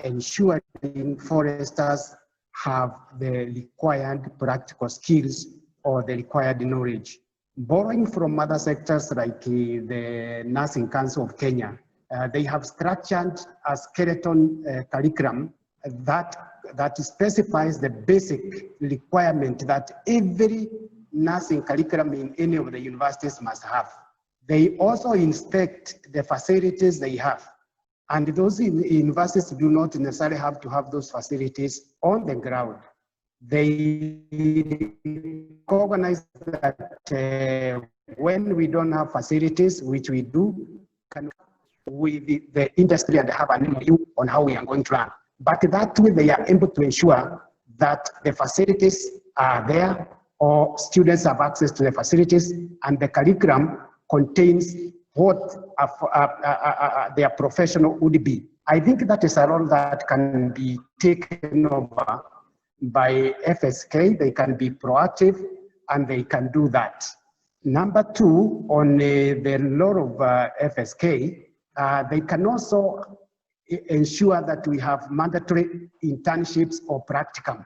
ensuring foresters have the required practical skills or the required knowledge. Borrowing from other sectors like the Nursing Council of Kenya, they have structured a skeleton curriculum that specifies the basic requirement that every nursing curriculum in any of the universities must have. They also inspect the facilities they have. And those universities do not necessarily have to have those facilities on the ground. They recognize that when we don't have facilities, which we do, can with the industry and have an MOU on how we are going to run. But that way they are able to ensure that the facilities are there or students have access to the facilities and the curriculum contains what their professional would be. I think that is a role that can be taken over by FSK. They can be proactive and they can do that. Number two, on the role of FSK, they can also ensure that we have mandatory internships or practicum.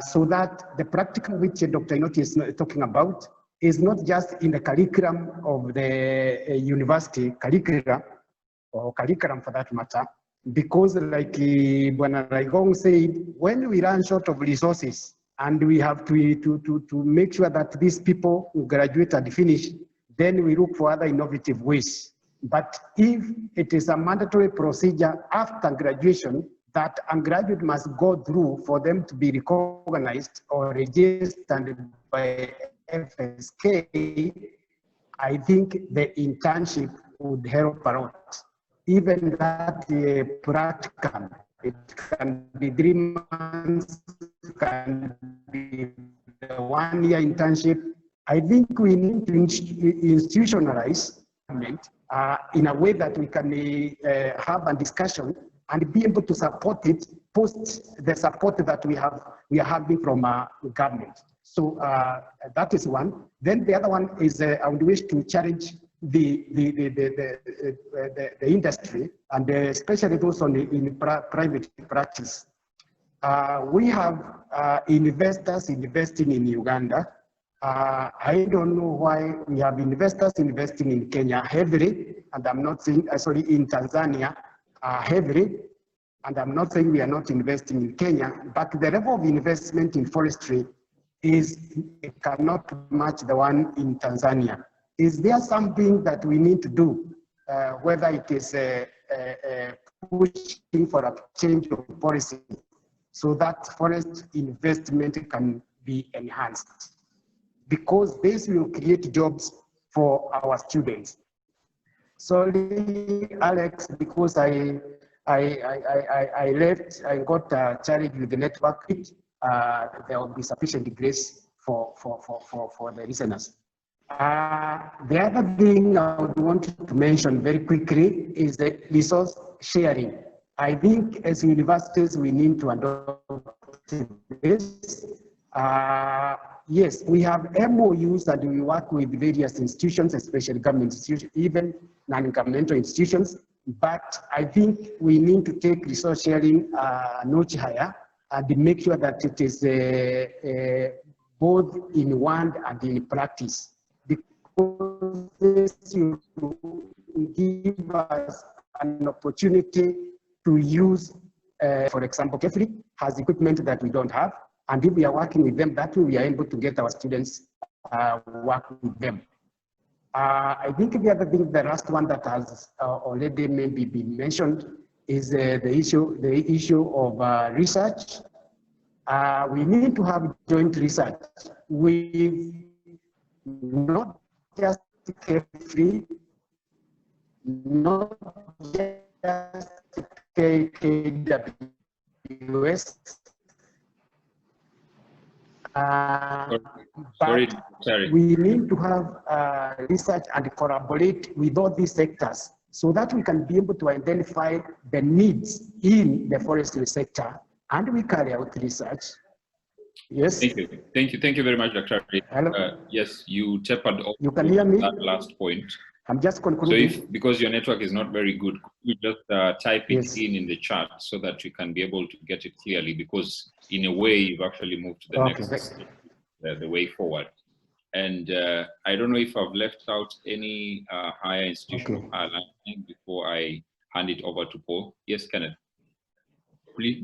So that the practicum which Dr. Inoti is talking about is not just in the curriculum of the university curriculum, or curriculum for that matter, because like Bwana Raigong said, when we run short of resources and we have to make sure that these people who graduate and finish, then we look for other innovative ways. But if it is a mandatory procedure after graduation that a graduate must go through for them to be recognized or registered by FSK, I think the internship would help a lot. Even that practicum, it can be 3 months, can be a 1-year internship. I think we need to institutionalize in a way that we can have a discussion and be able to support it post the support that we are having from government. So that is one. Then the other one is I would wish to challenge the industry and especially those in private practice. We have investors investing in Uganda. I don't know why we have investors investing in Kenya heavily, and I'm not saying, sorry, in Tanzania heavily, and I'm not saying we are not investing in Kenya, but the level of investment in forestry cannot match the one in Tanzania. Is there something that we need to do, whether it is pushing for a change of policy so that forest investment can be enhanced? Because this will create jobs for our students. Sorry, Alex, because I left, I got challenged with the network. There will be sufficient grace for the listeners. The other thing I would want to mention very quickly is the resource sharing. I think as universities, we need to adopt this. Yes, we have MOUs and we work with various institutions, especially government institutions, even non-governmental institutions. But I think we need to take resource sharing notch higher and make sure that it is both in word and in practice, because this will give us an opportunity to use, for example, Kefri has equipment that we don't have, and if we are working with them, that way we are able to get our students work with them. I think the other thing, the last one that has already maybe been mentioned is the issue of research. We need to have joint research with not just Kefri, not just KWS, but we need to have research and collaborate with all these sectors so that we can be able to identify the needs in the forestry sector, and we carry out research. Yes. Thank you very much, Dr. Yes, you tapered off. You can hear me? That last point. I'm just concluding. So because your network is not very good, could you just type it in the chat so that you can be able to get it clearly, because in a way you've actually moved to the next, the way forward. And I don't know if I've left out any higher institutional learning before I hand it over to Paul. Yes, Kenneth. Please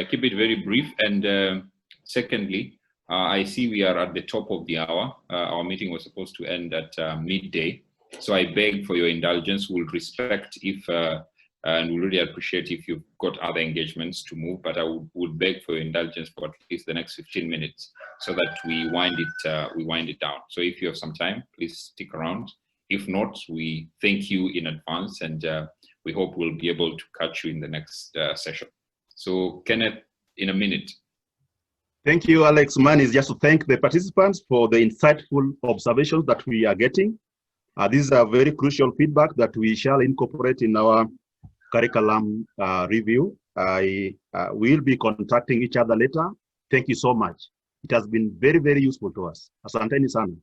keep it very brief. And secondly, I see we are at the top of the hour. Our meeting was supposed to end at midday. So I beg for your indulgence. We'll respect if, and we really appreciate if you've got other engagements to move, but I would beg for your indulgence for at least the next 15 minutes so that we wind it down. So if you have some time, please stick around. If not, we thank you in advance, and we hope we'll be able to catch you in the next session. So Kenneth, in a minute. Thank you, Alex. Mine is just to thank the participants for the insightful observations that we are getting. This is a very crucial feedback that we shall incorporate in our curriculum review. We'll be contacting each other later. Thank you so much. It has been very, very useful to us. Asanteni sana.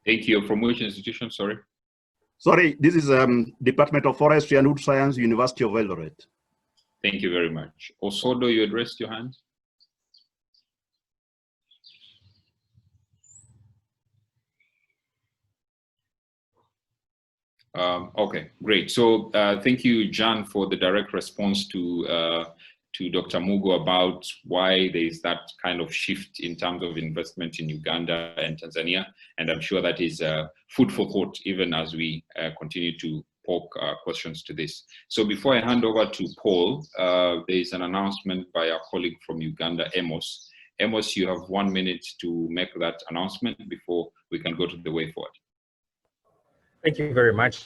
Thank you. From which institution, sorry? Sorry, this is Department of Forestry and Wood Science, University of Eldoret. Thank you very much. Osodo, you addressed your hand. Okay, great. So thank you, John, for the direct response to Dr. Mugo about why there is that kind of shift in terms of investment in Uganda and Tanzania. And I'm sure that is food for thought, even as we continue to poke questions to this. So before I hand over to Paul, there is an announcement by our colleague from Uganda, Amos. Amos, you have 1 minute to make that announcement before we can go to the way forward. Thank you very much,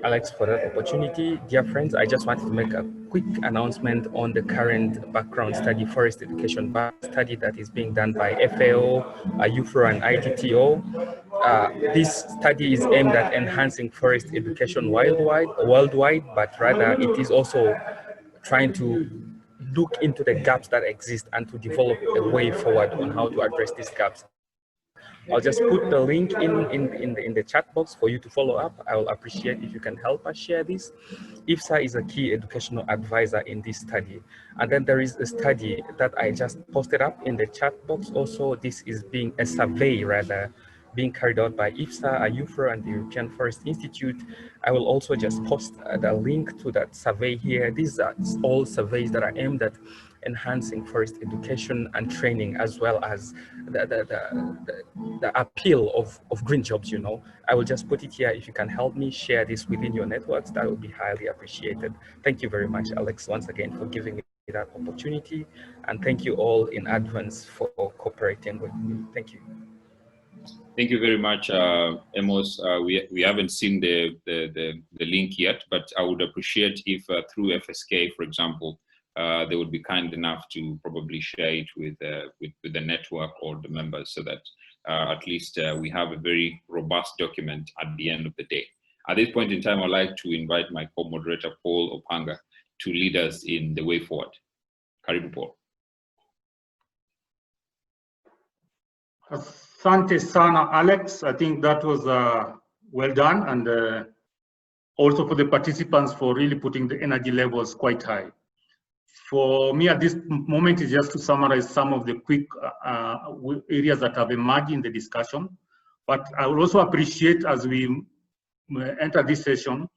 Alex, for that opportunity. Dear friends, I just wanted to make a quick announcement on the current background study, forest education study that is being done by FAO, UFRO, and ITTO. This study is aimed at enhancing forest education worldwide, but rather it is also trying to look into the gaps that exist and to develop a way forward on how to address these gaps. I'll just put the link in the chat box for you to follow up. I will appreciate if you can help us share this. IFSA is a key educational advisor in this study. And then there is a study that I just posted up in the chat box. Also, this is being a survey being carried out by IFSA, UFRO, and the European Forest Institute. I will also just post the link to that survey here. These are all surveys that are aimed at enhancing forest education and training, as well as the appeal of green jobs, I will just put it here. If you can help me share this within your networks, that would be highly appreciated. Thank you very much, Alex, once again for giving me that opportunity. And thank you all in advance for cooperating with me. Thank you. Thank you very much, Amos. We haven't seen the link yet, but I would appreciate if through FSK, for example, they would be kind enough to probably share it with the network or the members, so that at least we have a very robust document at the end of the day. At this point in time, I'd like to invite my co-moderator, Paul Opanga, to lead us in the way forward. Karibu, Paul. Asante sana, Alex. I think that was well done, and also for the participants for really putting the energy levels quite high. For me at this moment is just to summarize some of the quick areas that have emerged in the discussion. But I would also appreciate as we enter this session,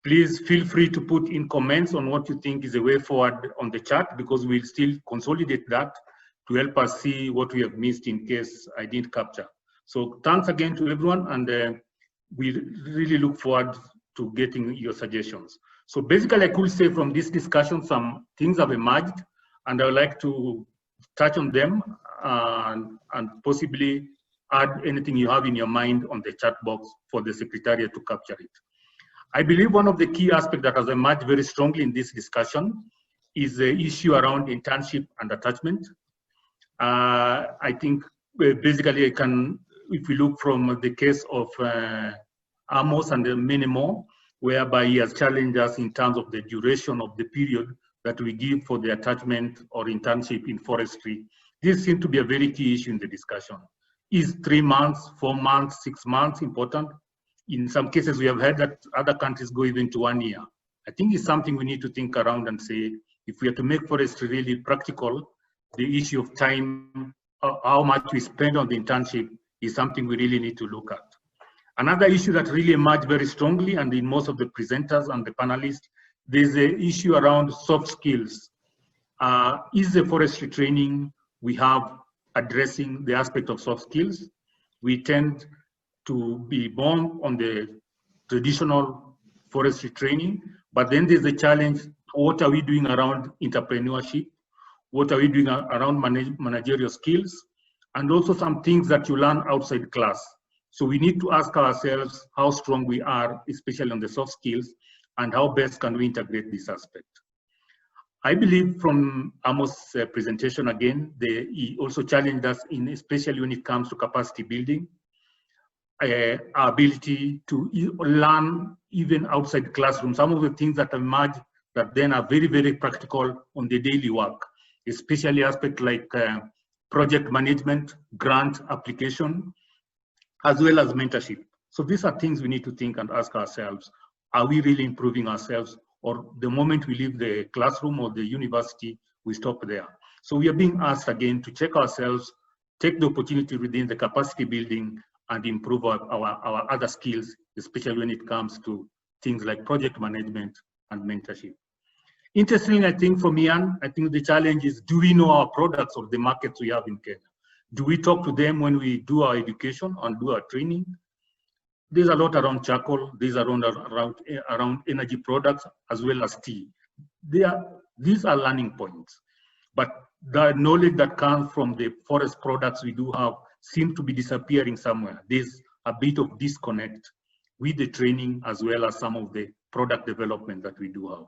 please feel free to put in comments on what you think is a way forward on the chat, because we'll still consolidate that to help us see what we have missed in case I didn't capture. So thanks again to everyone, and we really look forward to getting your suggestions. So basically, I could say from this discussion, some things have emerged, and I would like to touch on them and possibly add anything you have in your mind on the chat box for the Secretariat to capture it. I believe one of the key aspects that has emerged very strongly in this discussion is the issue around internship and attachment. I think basically if we look from the case of Amos and many more, whereby he has challenged us in terms of the duration of the period that we give for the attachment or internship in forestry. This seems to be a very key issue in the discussion. Is 3 months, 4 months, 6 months important? In some cases, we have heard that other countries go even to 1 year. I think it's something we need to think around and say, if we are to make forestry really practical, the issue of time, how much we spend on the internship is something we really need to look at. Another issue that really emerged very strongly, and in most of the presenters and the panelists, there's an issue around soft skills. Is the forestry training we have addressing the aspect of soft skills? We tend to be born on the traditional forestry training, but then there's a challenge. What are we doing around entrepreneurship? What are we doing around managerial skills? And also some things that you learn outside class. So we need to ask ourselves how strong we are, especially on the soft skills, and how best can we integrate this aspect. I believe from Amos' presentation again, he also challenged us in, especially when it comes to capacity building, our ability to learn even outside the classroom, some of the things that emerge that then are very, very practical on the daily work, especially aspects like project management, grant application, as well as mentorship. So these are things we need to think and ask ourselves, are we really improving ourselves, or the moment we leave the classroom or the university, we stop there? So we are being asked again to check ourselves, take the opportunity within the capacity building and improve our other skills, especially when it comes to things like project management and mentorship. Interestingly, I think for me, I think the challenge is, do we know our products or the markets we have in Kenya? Do we talk to them when we do our education and do our training? There's a lot around charcoal, there's around energy products, as well as tea. These are learning points. But the knowledge that comes from the forest products we do have seems to be disappearing somewhere. There's a bit of disconnect with the training as well as some of the product development that we do have.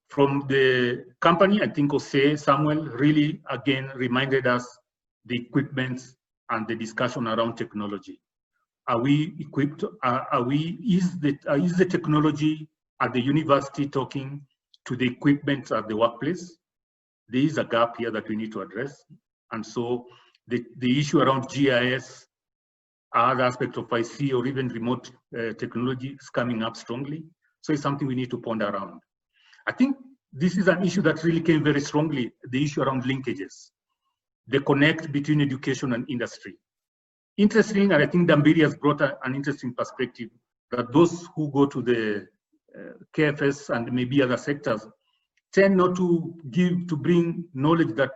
From the company, I think Jose Samuel really again reminded us the equipment and the discussion around technology. Are we equipped? Is the technology at the university talking to the equipment at the workplace? There is a gap here that we need to address. And so the issue around GIS, other aspects of IC or even remote technology is coming up strongly. So it's something we need to ponder around. I think this is an issue that really came very strongly, the issue around linkages, the connect between education and industry. Interesting, and I think Dambiri has brought an interesting perspective that those who go to the KFS and maybe other sectors tend not to bring knowledge that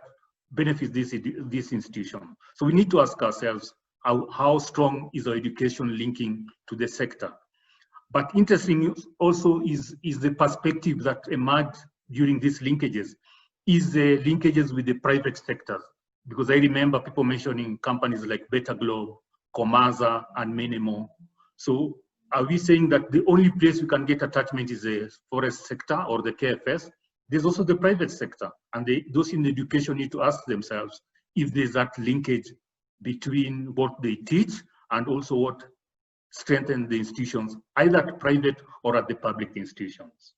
benefits this institution. So we need to ask ourselves, how strong is our education linking to the sector? But interesting also is the perspective that emerged during these linkages, is the linkages with the private sectors. Because I remember people mentioning companies like Better Globe, Comaza, and many more. So are we saying that the only place we can get attachment is the forest sector or the KFS? There's also the private sector, and those in education need to ask themselves if there's that linkage between what they teach and also what strengthens the institutions, either at private or at the public institutions.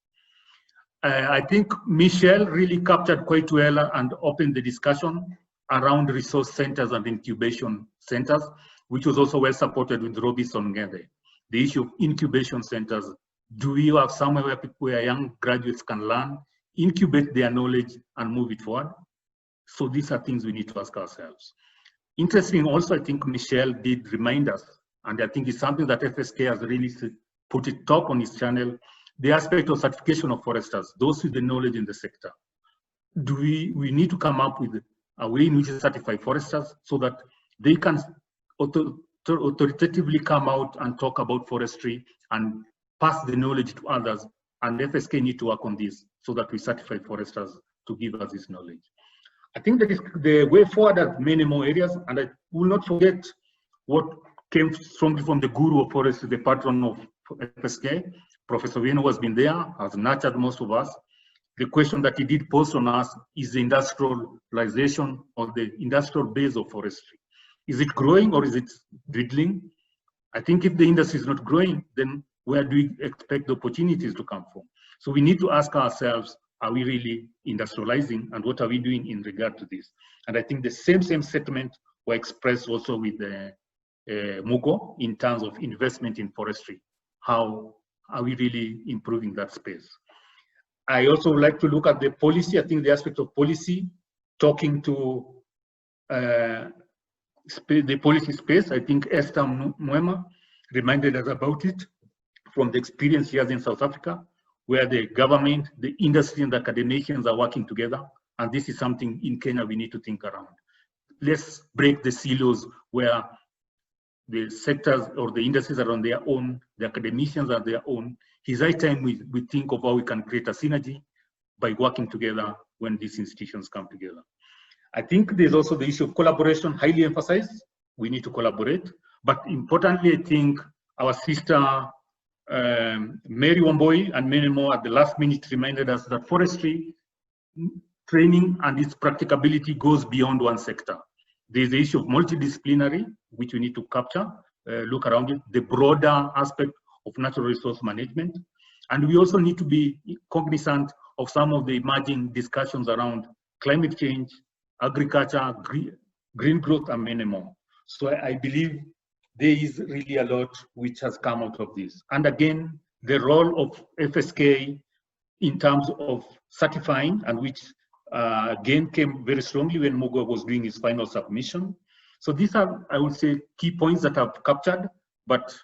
I think Michelle really captured quite well and opened the discussion around resource centers and incubation centers, which was also well supported with Robinson Ngede. The issue of incubation centers, do we have somewhere where young graduates can learn incubate their knowledge and move it forward? So these are things we need to ask ourselves. Interesting also, I think Michelle did remind us, and I think it's something that FSK has really put it top on its channel, the aspect of certification of foresters, those with the knowledge in the sector. We need to come up with a way in which to certify foresters so that they can authoritatively come out and talk about forestry and pass the knowledge to others. And FSK need to work on this so that we certify foresters to give us this knowledge. I think that is the way forward at many more areas, and I will not forget what came strongly from the guru of forestry, the patron of FSK, Professor Wien, who has been there, has nurtured most of us. The question that he did pose on us is the industrialization or the industrial base of forestry. Is it growing or is it dwindling? I think if the industry is not growing, then where do we expect the opportunities to come from? So we need to ask ourselves, are we really industrializing, and what are we doing in regard to this? And I think the same sentiment were expressed also with Mugo in terms of investment in forestry. How are we really improving that space? I also would like to look at the policy. I think the aspect of policy, talking to the policy space. I think Esther Mwema reminded us about it from the experience she has in South Africa, where the government, the industry, and the academicians are working together. And this is something in Kenya we need to think around. Let's break the silos where the sectors or the industries are on their own, the academicians are their own. It's high time we think of how we can create a synergy by working together when these institutions come together. I think there's also the issue of collaboration, highly emphasized. We need to collaborate. But importantly, I think our sister Mary Wamboi and many more at the last minute reminded us that forestry training and its practicability goes beyond one sector. There's the issue of multidisciplinary, which we need to capture, look around it, the broader aspect of natural resource management. And we also need to be cognizant of some of the emerging discussions around climate change, agriculture, green growth, and many more. So I believe there is really a lot which has come out of this. And again, the role of FSK in terms of certifying, and which again came very strongly when Mugo was doing his final submission. So these are, I would say, key points that I've captured, but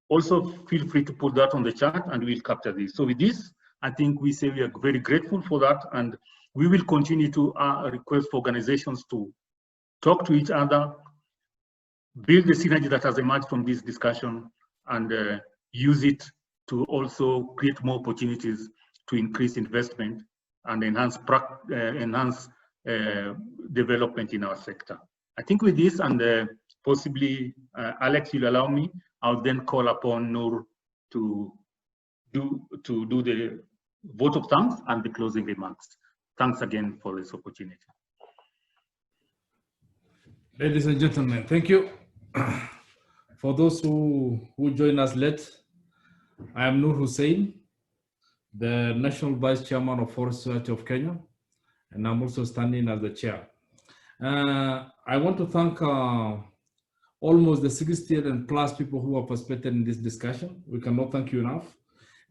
also feel free to put that on the chart and we'll capture this. So with this, I think we say we are very grateful for that, and we will continue to request for organizations to talk to each other, build the synergy that has emerged from this discussion, and use it to also create more opportunities to increase investment and enhance development in our sector. I think with this, and possibly Alex, you'll allow me, I'll then call upon Noor to do the vote of thanks and the closing remarks. Thanks again for this opportunity. Ladies and gentlemen, thank you. For those who join us late, I am Noor Hussein, the National Vice Chairman of Forestry of Kenya, and I'm also standing as the chair. I want to thank almost the 60 and plus people who have participated in this discussion. We cannot thank you enough.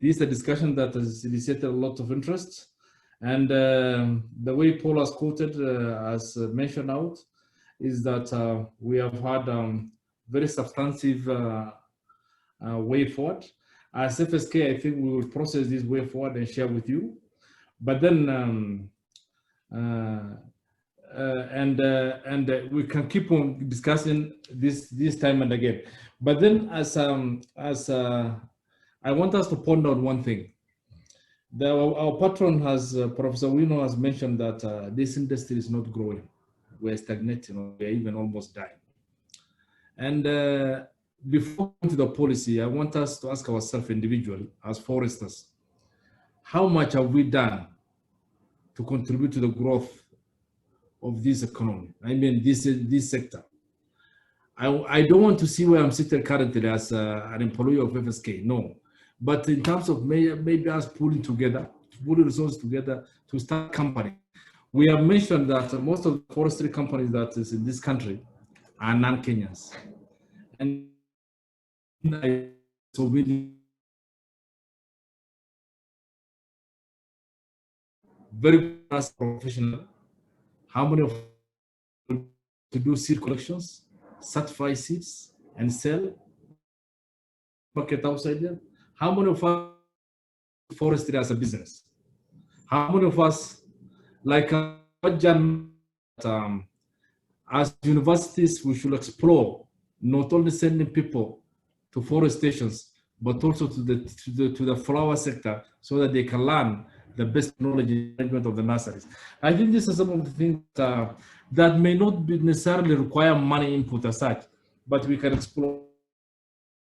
This is a discussion that has elicited a lot of interest. And the way Paul has quoted, as mentioned out, is that we have had very substantive way forward. As FSK, I think we will process this way forward and share with you. But then, we can keep on discussing this time and again. But then, I want us to ponder on one thing. Our patron has, Professor Wino has mentioned that this industry is not growing. We're stagnating, or we're even almost dying. And before going to the policy, I want us to ask ourselves individually, as foresters, how much have we done to contribute to the growth of this economy? I mean, this sector. I don't want to see where I'm sitting currently as an employee of FSK, no. But in terms of maybe us pulling resources together to start company. We have mentioned that most of the forestry companies that is in this country are non-Kenyans. And so we very good as professional. How many of to do seed collections, certify seeds, and sell, market outside there? How many of us forestry as a business? How many of us, like what Jan, as universities, we should explore not only sending people to forest stations, but also to the flower sector, so that they can learn the best knowledge management of the nurseries. I think this is some of the things that may not be necessarily require money input as such, but we can explore.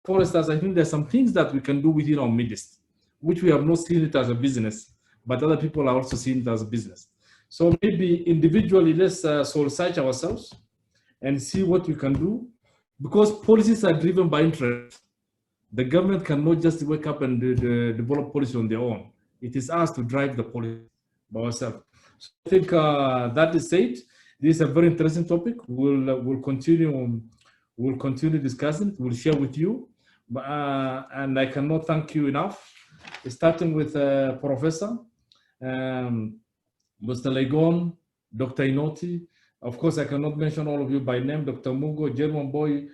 Foresters, I think there's some things that we can do within our midst, which we have not seen it as a business, but other people are also seeing it as a business. So maybe individually, let's soul search ourselves and see what we can do, because policies are driven by interest. The government cannot just wake up and develop policy on their own. It is us to drive the policy by ourselves. So I think that is said. This is a very interesting topic. We'll continue discussing. We'll share with you, and I cannot thank you enough. Starting with Professor Mr. Legon, Dr. Inoti. Of course, I cannot mention all of you by name. Dr. Mugo, German Boy,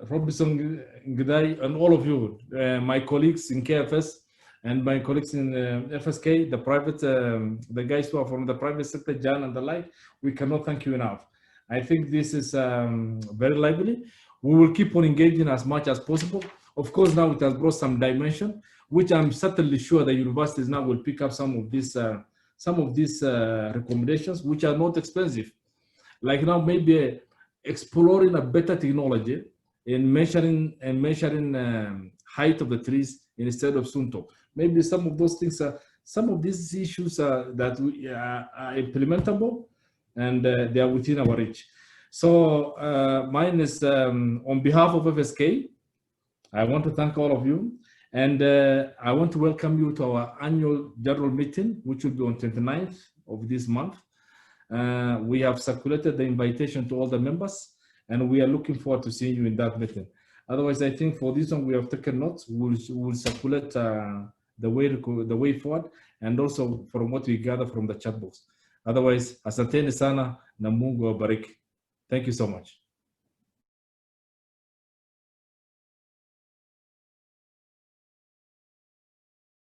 Robinson Ngdai, and all of you, my colleagues in KFS and my colleagues in FSK, the private, the guys who are from the private sector, Jan and the like. We cannot thank you enough. I think this is very lively. We will keep on engaging as much as possible. Of course, now it has brought some dimension, which I'm certainly sure the universities now will pick up some of these recommendations, which are not expensive. Like now, maybe exploring a better technology in measuring height of the trees instead of Sunto. Maybe some of those things some of these issues that are implementable, and they are within our reach. So mine is on behalf of FSK. I want to thank all of you, and I want to welcome you to our annual general meeting, which will be on 29th of this month. We have circulated the invitation to all the members, and we are looking forward to seeing you in that meeting. Otherwise, I think for this one, we have taken notes. We'll circulate the way forward, and also from what we gather from the chat box. Otherwise, asanteni sana na Mungu awabariki. Thank you so much.